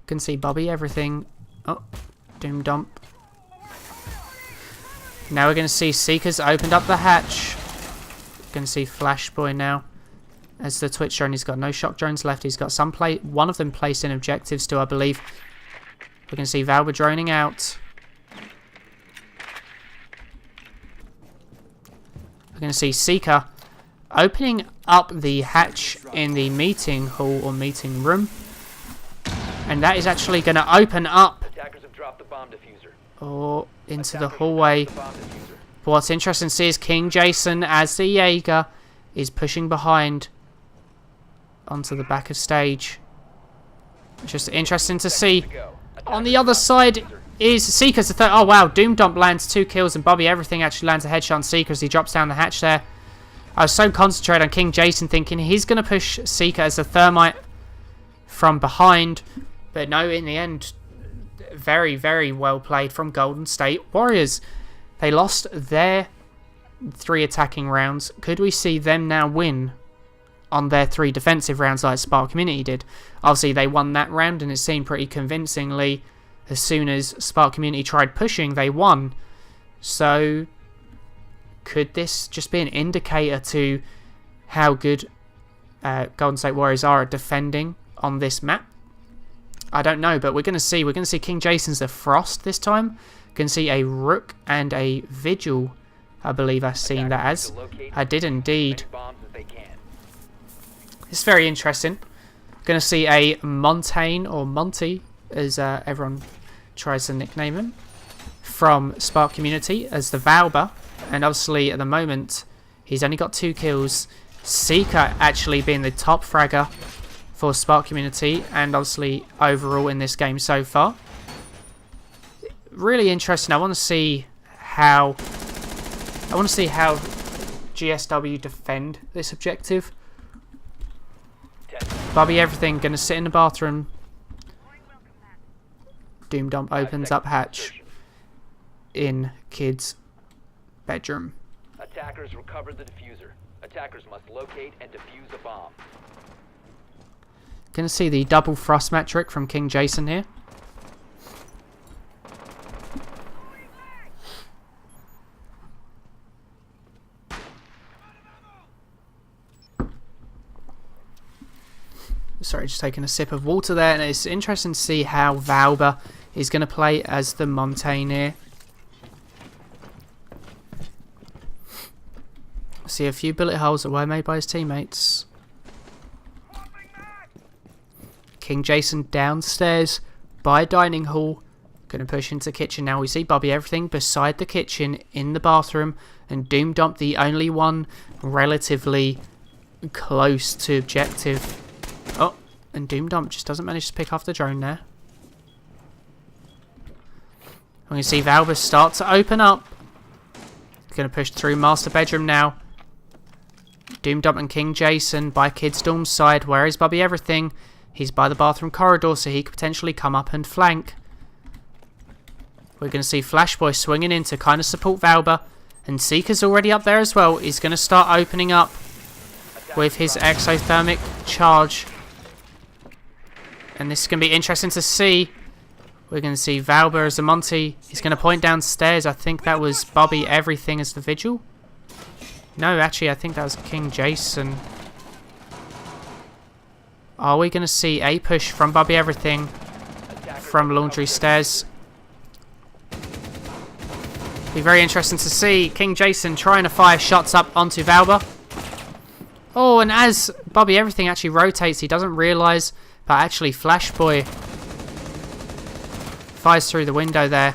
Can see Bobby Everything. Oh, Doom Dump. Now we're going to see Seekers opened up the hatch. Going to see Flashboy now as the Twitch drone. He's got no shock drones left. He's got one of them placed in objectives too, I believe. We're going to see Valber droning out. We're going to see Seeker opening up the hatch in the meeting hall or meeting room. And that is actually going to open up into the hallway. But what's interesting to see is King Jason, as the Jaeger, is pushing behind onto the back of stage. Just interesting to see. On the other side is Seeker's the third. Oh wow, Doom Dump lands 2 kills and Bobby Everything actually lands a headshot on Seeker as he drops down the hatch there. I was so concentrated on King Jason thinking he's going to push Seeker as a thermite from behind. But no, in the end, very, very well played from Golden State Warriors. They lost their 3 attacking rounds. Could we see them now win on their 3 defensive rounds like Spark Community did? Obviously, they won that round and it seemed pretty convincingly. As soon as Spark Community tried pushing, they won. So, could this just be an indicator to how good Golden State Warriors are at defending on this map? I don't know, but we're going to see. We're going to see King Jason's the Frost this time. Going to see a Rook and a Vigil, I believe I've seen that as. I did indeed. It's very interesting. Going to see a Montaigne, or Monty, as everyone tries to nickname him, from Spark Community as the Valber. And obviously, at the moment, he's only got 2 kills. Seeker actually being the top fragger for Spark Community, and obviously overall in this game so far. Really interesting. I want to see how GSW defend this objective. Bobby Everything going to sit in the bathroom. Doom Dump opens up hatch in kid's bedroom. Attackers recovered the diffuser. Attackers must locate and defuse a bomb. Going to see the double frost metric from King Jason here. Sorry, just taking a sip of water there, and it's interesting to see how Valber is going to play as the Montaigne here. See a few bullet holes that were made by his teammates. King Jason downstairs by dining hall. Going to push into kitchen now. We see Bobby Everything beside the kitchen in the bathroom. And Doom Dump, the only one relatively close to objective. Oh, and Doom Dump just doesn't manage to pick off the drone there. We can see Valber start to open up. Going to push through master bedroom now. Doom Dump and King Jason by Kid's Dorm side. Where is Bobby Everything? He's by the bathroom corridor, so he could potentially come up and flank. We're going to see Flashboy swinging in to kind of support Valber. And Seeker's already up there as well. He's going to start opening up with his exothermic charge. And this is going to be interesting to see. We're going to see Valber as the Monty. He's going to point downstairs. I think that was Bobby Everything as the Vigil. No, actually, I think that was King Jason. Are we going to see a push from Bobby Everything from Laundry Stairs? Be very interesting to see King Jason trying to fire shots up onto Valber. Oh, and as Bobby Everything actually rotates, he doesn't realise, but actually Flashboy fires through the window there.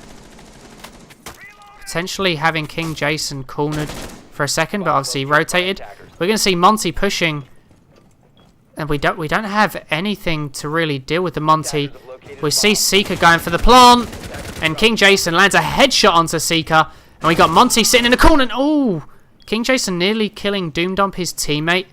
Potentially having King Jason cornered for a second, but obviously rotated. We're going to see Monty pushing. And we don't have anything to really deal with the Monty. We see Seeker going for the plant. And King Jason lands a headshot onto Seeker. And we got Monty sitting in the corner. Oh, King Jason nearly killing Doom Dump, his teammate.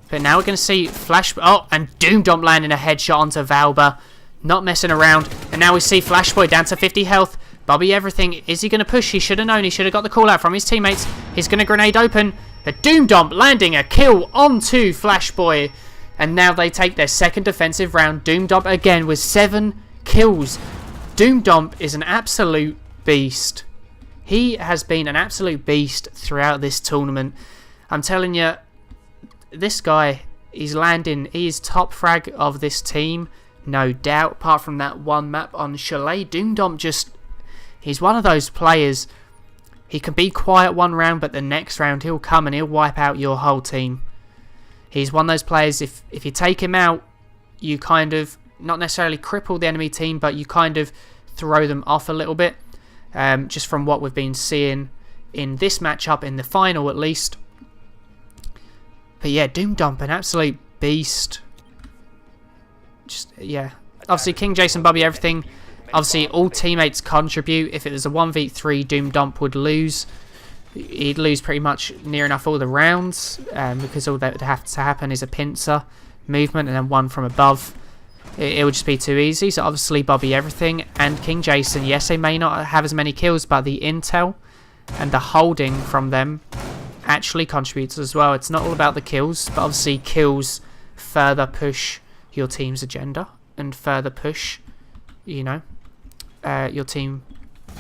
But now we're going to see Flash... Oh, and Doom Dump landing a headshot onto Valber. Not messing around. And now we see Flashboy down to 50 health. Bobby Everything, is he going to push? He should have known. He should have got the call out from his teammates. He's going to grenade open. A Doom Dump landing a kill onto Flashboy. And now they take their second defensive round. Doom Dump again with 7 kills. Doom Dump is an absolute beast. He has been an absolute beast throughout this tournament. I'm telling you, this guy, he's landing. He is top frag of this team, no doubt. Apart from that one map on Chalet, Doom Dump just... He's one of those players. He can be quiet one round, but the next round he'll come and he'll wipe out your whole team. He's one of those players, if you take him out, you kind of, not necessarily cripple the enemy team, but you kind of throw them off a little bit. Just from what we've been seeing in this matchup, in the final at least. But yeah, Doom Dump, an absolute beast. Just, yeah, Obviously, King Jason, Bobby, everything. Obviously, all teammates contribute. If it was a 1v3, Doom Dump would lose. He'd lose pretty much near enough all the rounds, because all that would have to happen is a pincer movement and then one from above. It would just be too easy. So obviously Bobby Everything and King Jason, yes, they may not have as many kills, but the intel and the holding from them actually contributes as well. It's not all about the kills, but obviously kills further push your team's agenda and further push, you know, your team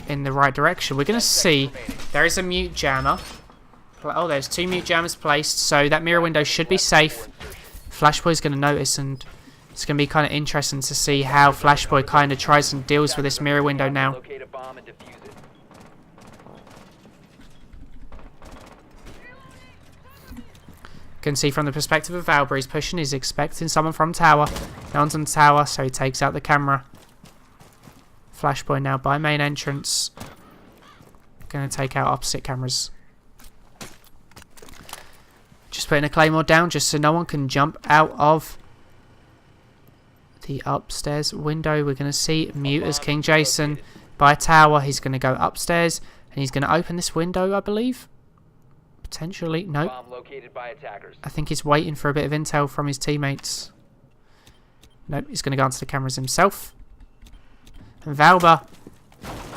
in the right direction. We're going to see there is a mute jammer. Oh, there's 2 mute jammers placed, so that mirror window should be safe. Flashboy's going to notice, and it's going to be kind of interesting to see how Flashboy kind of tries and deals with this mirror window now. Locate a bomb and defuse it. Can see from the perspective of Valber, he's pushing, he's expecting someone from tower. No one's on tower, so he takes out the camera. Flashboy now by main entrance. Going to take out opposite cameras. Just putting a claymore down just so no one can jump out of the upstairs window. We're going to see mute as King Jason by tower. He's going to go upstairs and he's going to open this window, I believe. Potentially. Nope. Bomb located by attackers. I think he's waiting for a bit of intel from his teammates. Nope, he's going to go onto the cameras himself. And Valber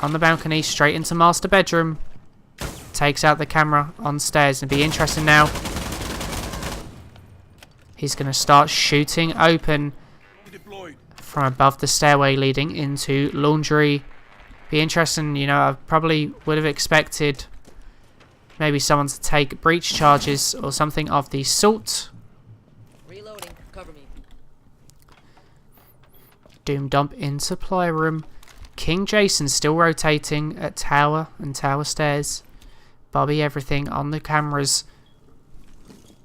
on the balcony, straight into master bedroom. Takes out the camera on stairs. And be interesting now. He's going to start shooting open from above the stairway leading into laundry. Be interesting, you know, I probably would have expected maybe someone to take breach charges or something of the sort. Reloading. Cover me. Doom Dump in supply room. King Jason still rotating at tower and tower stairs. Bobby Everything on the cameras.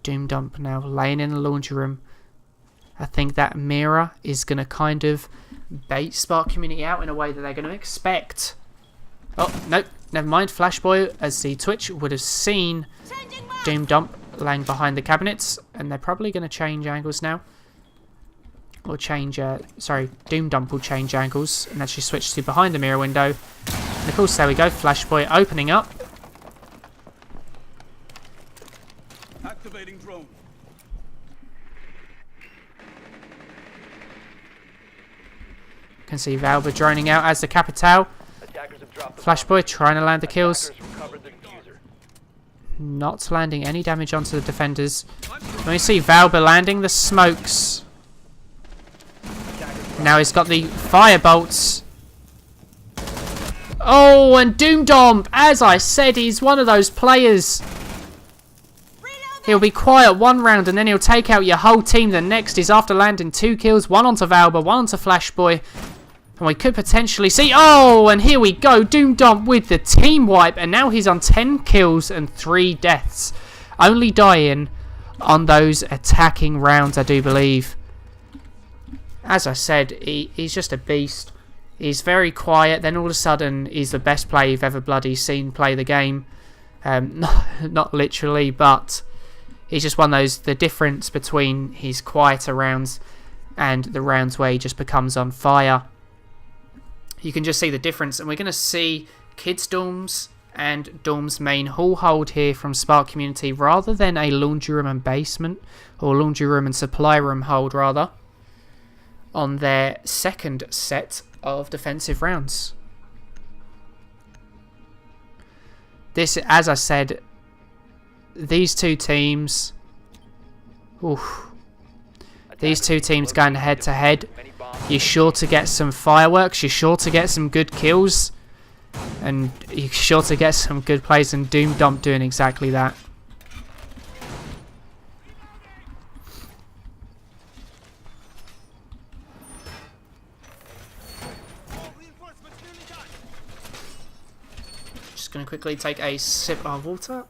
Doom Dump now laying in the laundry room. I think that mirror is going to kind of bait Spark Community out in a way that they're going to expect. Oh, nope. Never mind. Flashboy, as the Twitch would have seen Doom Dump laying behind the cabinets. And they're probably going to change angles now. Or change, sorry, Doom Dump will change angles and actually switch to behind the mirror window. And of course, there we go. Flashboy opening up. Activating drone. Can see Valber droning out as the Capital. Attackers have dropped the Flashboy trying to land the kills. Attackers recovered the diffuser. Not landing any damage onto the defenders. Let me see Valber landing the smokes. Now he's got the fire bolts. Oh, and Doom Dump, as I said, he's one of those players. He'll be quiet one round and then he'll take out your whole team. The next is after landing 2 kills, one onto Valber, one onto Flashboy. And we could potentially see... Oh, and here we go. Doom Dump with the team wipe. And now he's on 10 kills and 3 deaths. Only dying on those attacking rounds, I do believe. As I said, he's just a beast. He's very quiet. Then all of a sudden, he's the best player you've ever bloody seen play the game. Not literally, but... He's just one of those... The difference between his quieter rounds and the rounds where he just becomes on fire. You can just see the difference. And we're going to see Kids Dorms and Dorms main hall hold here from Spark Community rather than a laundry room and basement. Or laundry room and supply room hold, rather. On their second set of defensive rounds. This, as I said... These two teams... Oof. These two teams going head to head. You're sure to get some fireworks. You're sure to get some good kills. And you're sure to get some good plays. And Doom Dump doing exactly that. Just going to quickly take a sip of water.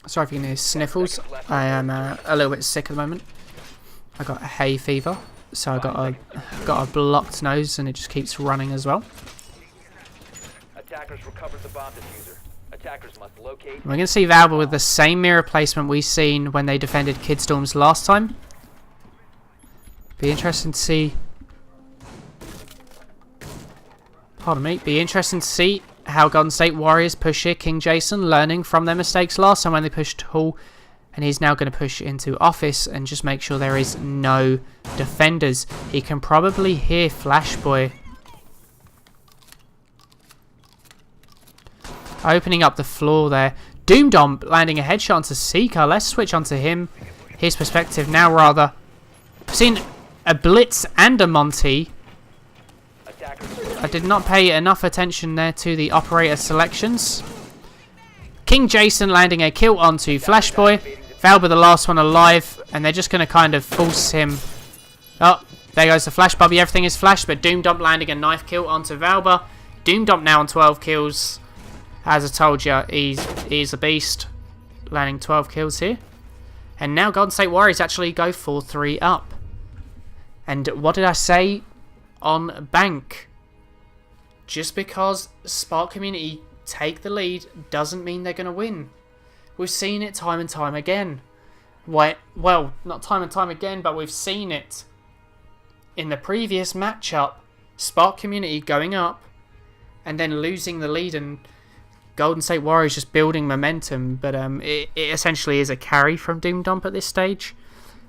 Sorry if you can hear sniffles. I am a little bit sick at the moment. I got a hay fever, so I got a blocked nose, and it just keeps running as well. Attackers recovered the bomb diffuser. Attackers must locate. We're going to see Valba with the same mirror placement we seen when they defended Kidstorms last time. Be interesting to see. Pardon me. Be interesting to see how Golden State Warriors push here. King Jason learning from their mistakes last time when they pushed Hall. And he's now going to push into office and just make sure there is no defenders. He can probably hear Flashboy opening up the floor there. Doomdomp landing a headshot onto Seeker. Let's switch onto him. His perspective now, rather. I've seen a Blitz and a Monty. I did not pay enough attention there to the operator selections. King Jason landing a kill onto Flashboy. Valba the last one alive, and they're just going to kind of force him. Oh, there goes the flash. Bobby, everything is flashed, but Doomdomp landing a knife kill onto Valba. Doomdomp now on 12 kills. As I told you, he's a beast. Landing 12 kills here. And now Golden State Warriors actually go 4-3 up. And what did I say on Bank? Just because Spark Community take the lead doesn't mean they're going to win. We've seen it time and time again. Well, not time and time again, but we've seen it in the previous matchup. Spark Community going up and then losing the lead, and Golden State Warriors just building momentum. But it essentially is a carry from Doomdomp at this stage.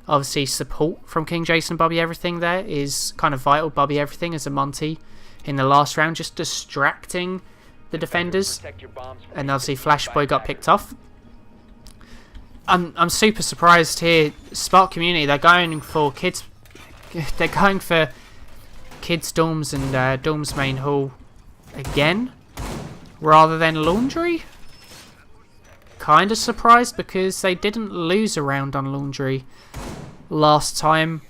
Obviously, support from King Jason, Bobby Everything there is kind of vital. Bobby Everything as a Monty in the last round, just distracting the defenders. And obviously, Flashboy got picked off. I'm super surprised here. Spark Community, they're going for kids. They're going for Kids Dorms and Dorms Main Hall again, rather than Laundry. Kind of surprised because they didn't lose a round on Laundry last time.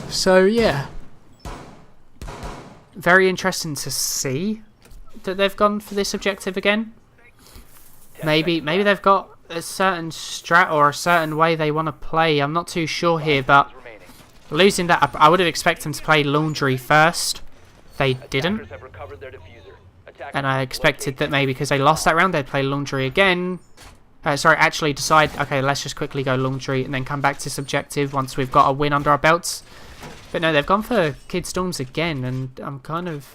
So yeah, very interesting to see that they've gone for this objective again. Maybe they've got a certain strat or a certain way they want to play. I'm not too sure here, but losing that, I would have expected them to play Laundry first. They didn't. And I expected that maybe because they lost that round, they'd play Laundry again. Actually decide, okay, let's just quickly go Laundry and then come back to this objective once we've got a win under our belts. But no, they've gone for Kid Storms again, and I'm kind of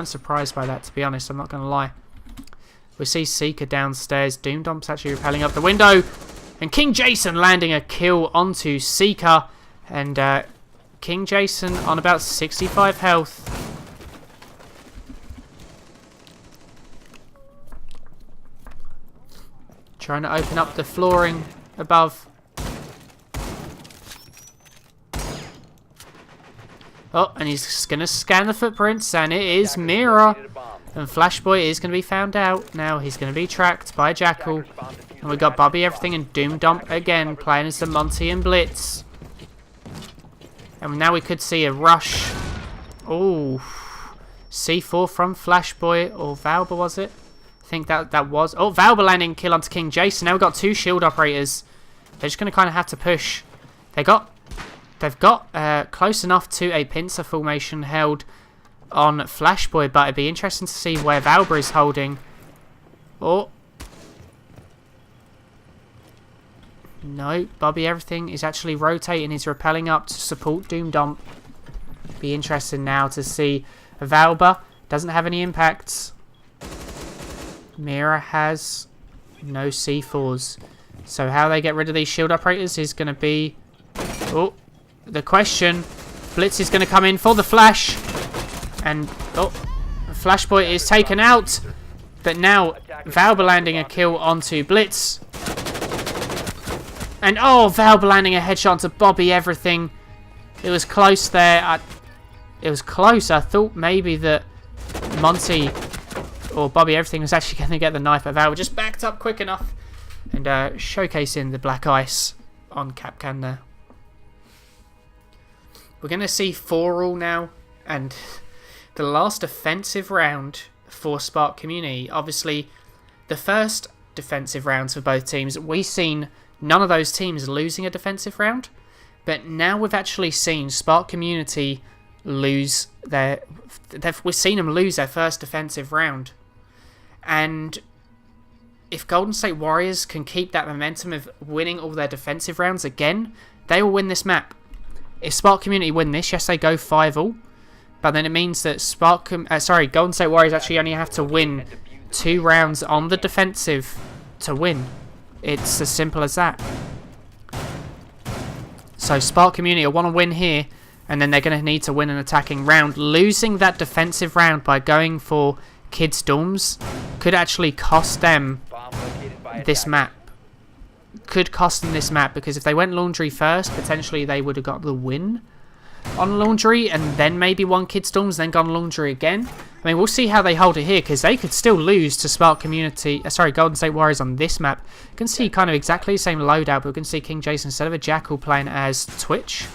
surprised by that, to be honest. I'm not going to lie. We see Seeker downstairs. Doomdomp's actually rappelling up the window. And King Jason landing a kill onto Seeker. And King Jason on about 65 health. Trying to open up the flooring above. Oh, and he's going to scan the footprints, and it is Mira. And Flashboy is going to be found out. Now he's going to be tracked by Jackal. And we got Bobby Everything and Doomdomp again, playing as the Monty and Blitz. And now we could see a rush. Oh, C4 from Flashboy, or Valba was it? I think that was. Oh, Valba landing kill onto King Jason. Now we've got two shield operators. They're just going to kind of have to push. They've got close enough to a pincer formation held on Flashboy, but it'd be interesting to see where Valba is holding. Oh. No, Bobby Everything is actually rotating. He's rappelling up to support Doomdomp. Be interested now to see Valba. Doesn't have any impacts. Mira has no C4s. So how they get rid of these shield operators is going to be... Oh, the question. Blitz is going to come in for the flash. And, oh, Flashboy is taken out. But now, Valba landing a kill onto Blitz. And, oh, Valba landing a headshot onto Bobby Everything. It was close there. It was close. I thought maybe that Monty or Bobby Everything was actually going to get the knife, but Valba just backed up quick enough. And showcasing the black ice on Capcan there. We're going to see 4-all now. And the last offensive round for Spark Community. Obviously, the first defensive rounds for both teams, we've seen none of those teams losing a defensive round. But now we've actually seen Spark Community lose we've seen them lose their first defensive round. And if Golden State Warriors can keep that momentum of winning all their defensive rounds again, they will win this map. If Spark Community win this, yes, they go 5-all, but then it means that Golden State Warriors actually only have to win 2 rounds on the defensive to win. It's as simple as that. So Spark Community will want to win here, and then they're going to need to win an attacking round. Losing that defensive round by going for kids' dorms could actually cost them this map. Could cost them this map, because if they went laundry first, potentially they would have got the win on laundry, and then maybe won kids' dorms, then gone laundry again. I mean, we'll see how they hold it here, because they could still lose to Spark Community. Golden State Warriors on this map. You can see kind of exactly the same loadout, but we can see King Jason instead of a Jackal playing as Twitch.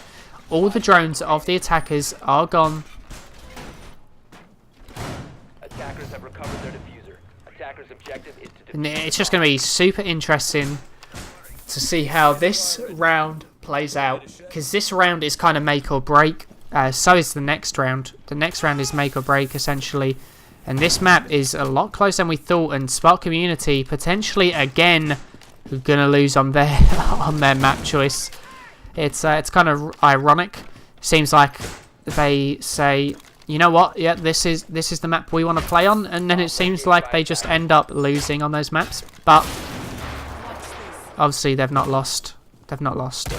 All the drones of the attackers are gone. Attackers have recovered their diffuser. Attackers' objective is to And defuse it's just going to be super interesting to see how this round plays out, because this round is kind of make or break. So is the next round. The next round is make or break essentially, and this map is a lot closer than we thought. And Spark Community potentially again gonna lose on their on their map choice. It's kind of ironic. Seems like they say, you know what? Yeah, this is the map we want to play on, and then it seems like they just end up losing on those maps. But obviously they've not lost. They've not lost.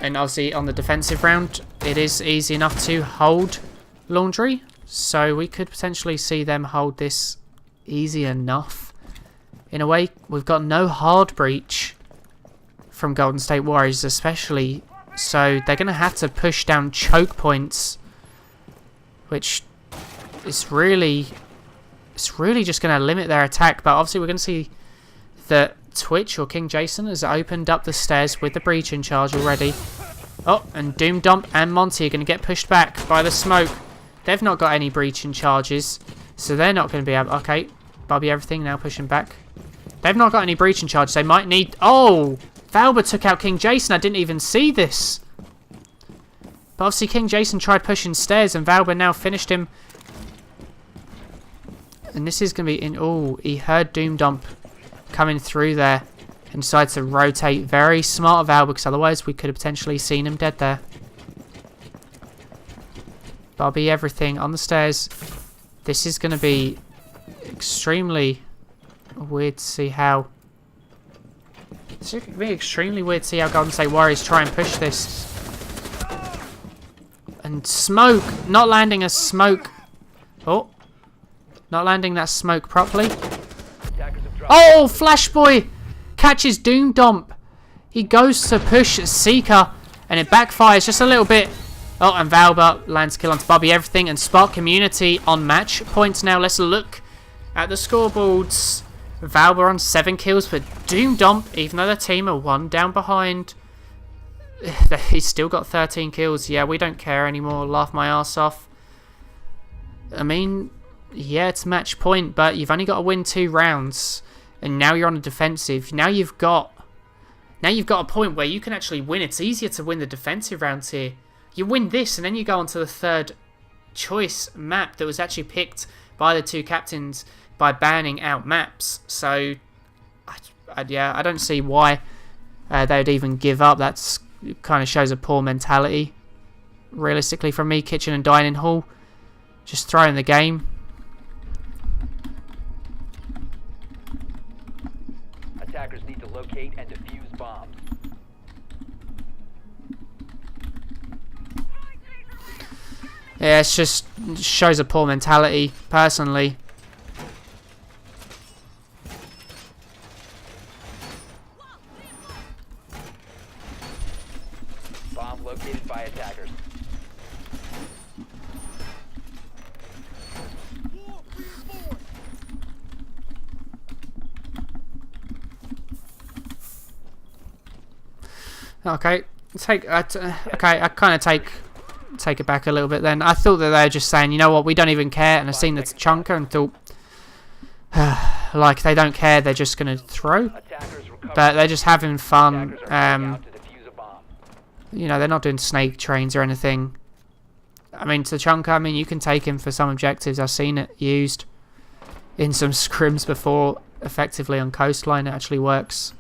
And obviously on the defensive round, it is easy enough to hold laundry. So we could potentially see them hold this easy enough. In a way, we've got no hard breach from Golden State Warriors especially. So they're going to have to push down choke points, which is really just going to limit their attack. But obviously we're going to see that Twitch or King Jason has opened up the stairs with the breach in charge already. Oh, and Doom Dump and Monty are going to get pushed back by the smoke. They've not got any breach in charges, so they're not going to be able... Okay, Bobby Everything now pushing back. They've not got any breach in charge. They might need... Oh! Valber took out King Jason. I didn't even see this. But obviously King Jason tried pushing stairs, and Valber now finished him. And this is going to be in... Oh, he heard Doom Dump coming through there and decided to rotate. Very smart of Valber, because otherwise we could have potentially seen him dead there. Bobby Everything on the stairs. This is going to be extremely weird to see how... It's going to be extremely weird to see how Golden State Warriors try and push this. And smoke! Not landing a smoke. Oh. Not landing that smoke properly. Oh! Flash Boy catches Doom Dump. He goes to push Seeker, and it backfires just a little bit. Oh, and Valber lands kill onto Bobby Everything, and Spark Community on match points now. Let's look at the scoreboards. Valber on 7 kills, but Doom Dump, even though the team are 1 down behind, he's still got 13 kills. Yeah, we don't care anymore. Laugh my ass off. I mean, yeah, it's match point, but you've only got to win 2 rounds, and now you're on a defensive. Now you've got a point where you can actually win. It's easier to win the defensive rounds here. You win this, and then you go on to the 3rd choice map that was actually picked by the 2 captains by banning out maps. So, I don't see why they would even give up. That's kind of shows a poor mentality, realistically, from me. Kitchen and Dining Hall, just throwing the game. Attackers need to locate and defuse bombs. Yeah, it just shows a poor mentality, personally. Bomb located by attackers. Okay, I kind of take it back a little bit then. I thought that they were just saying, you know what, we don't even care, and I seen the chunker and thought, like, they don't care, they're just going to throw. But they're just having fun. You know, they're not doing snake trains or anything. I mean, Tachanka, I mean, you can take him for some objectives. I've seen it used in some scrims before, effectively on coastline. It actually works.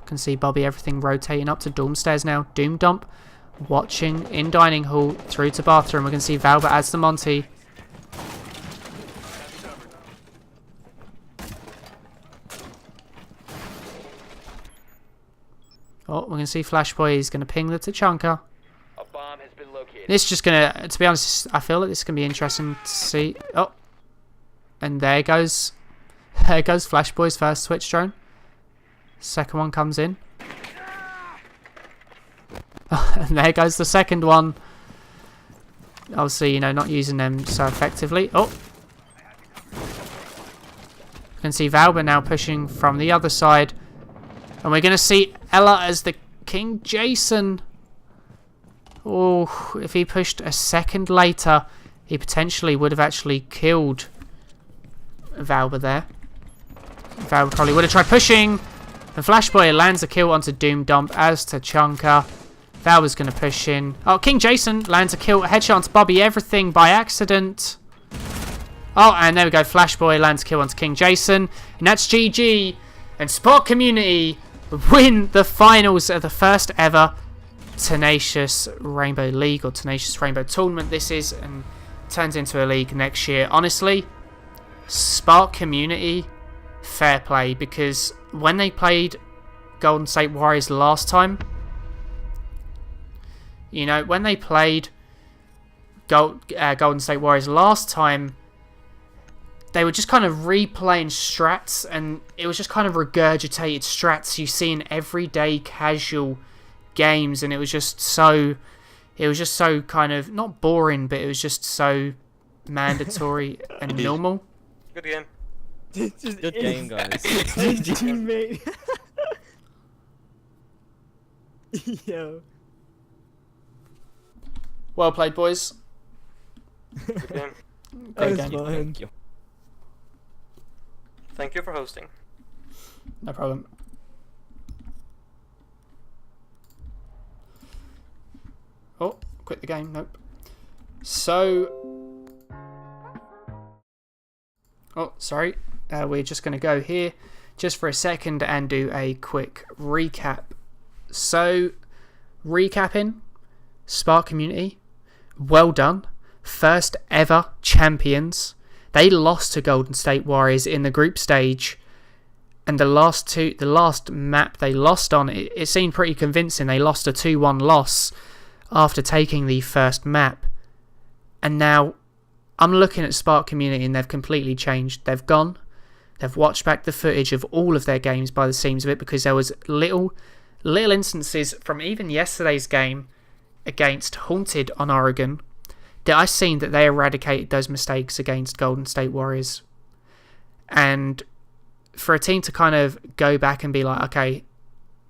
Can see Bobby everything rotating up to dorm stairs now. Doom Dump watching in dining hall through to bathroom. We can see Valbert adds the Monty. Oh, we can see Flashboy. He's going to ping the Tachanka. A bomb has been located. This is just going to be honest, I feel like this is going to be interesting to see. Oh, and there goes Flashboy's first switch drone. Second one comes in. And there goes the second one. Obviously, you know, not using them so effectively. Oh. You can see Valber now pushing from the other side. And we're going to see Ella as the King Jason. Oh, if he pushed a second later, he potentially would have actually killed Valber there. Valber probably would have tried pushing. And Flashboy lands a kill onto Doom Dump as Tachanka. Valber's going to push in. Oh, King Jason lands a kill. Headshot onto Bobby. Everything by accident. Oh, and there we go. Flashboy lands a kill onto King Jason. And that's GG. And Spark Community win the finals of the first ever Tenacious Rainbow League or Tenacious Rainbow Tournament. This is and turns into a league next year. Honestly, Spark Community, fair play, because when they played Golden State Warriors last time, you know, when they played Golden State Warriors last time, they were just kind of replaying strats, and it was just kind of regurgitated strats you see in everyday casual games, and it was just so kind of not boring, but it was just so mandatory and normal. Good game. Good game, guys. Teammate. Yo. Well played, boys. Good game. Great That was game. fun. Thank you. Thank you for hosting. No problem. Oh, quit the game. Nope. So, oh, sorry. We're just going to go here just for a second and do a quick recap. So, recapping, Spark Community, well done. First ever champions. They lost to Golden State Warriors in the group stage, and the last map they lost on, it seemed pretty convincing. They lost a 2-1 loss after taking the first map, and now I'm looking at Spark Community and they've completely changed. They've watched back the footage of all of their games by the seams of it, because there was little instances from even yesterday's game against Haunted on Oregon that I seen that they eradicated those mistakes against Golden State Warriors. And for a team to kind of go back and be like, okay,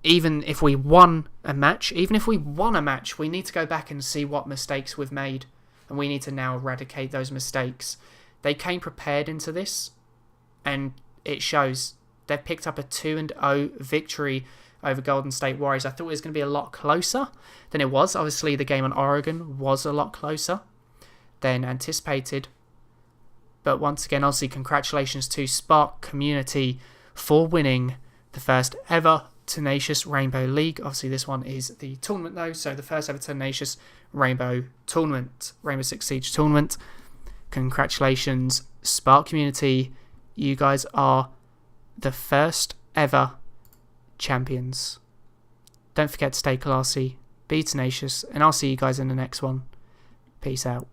even if we won a match, we need to go back and see what mistakes we've made, and we need to now eradicate those mistakes. They came prepared into this, and it shows. They've picked up a 2-0 victory over Golden State Warriors. I thought it was going to be a lot closer than it was. Obviously, the game on Oregon was a lot closer than anticipated. But once again, obviously, congratulations to Spark Community for winning the first ever Tenacious Rainbow League. Obviously, this one is the tournament, though. So, the first ever Tenacious Rainbow Tournament, Rainbow Six Siege Tournament. Congratulations, Spark Community. You guys are the first ever champions. Don't forget to stay classy, be tenacious, and I'll see you guys in the next one. Peace out.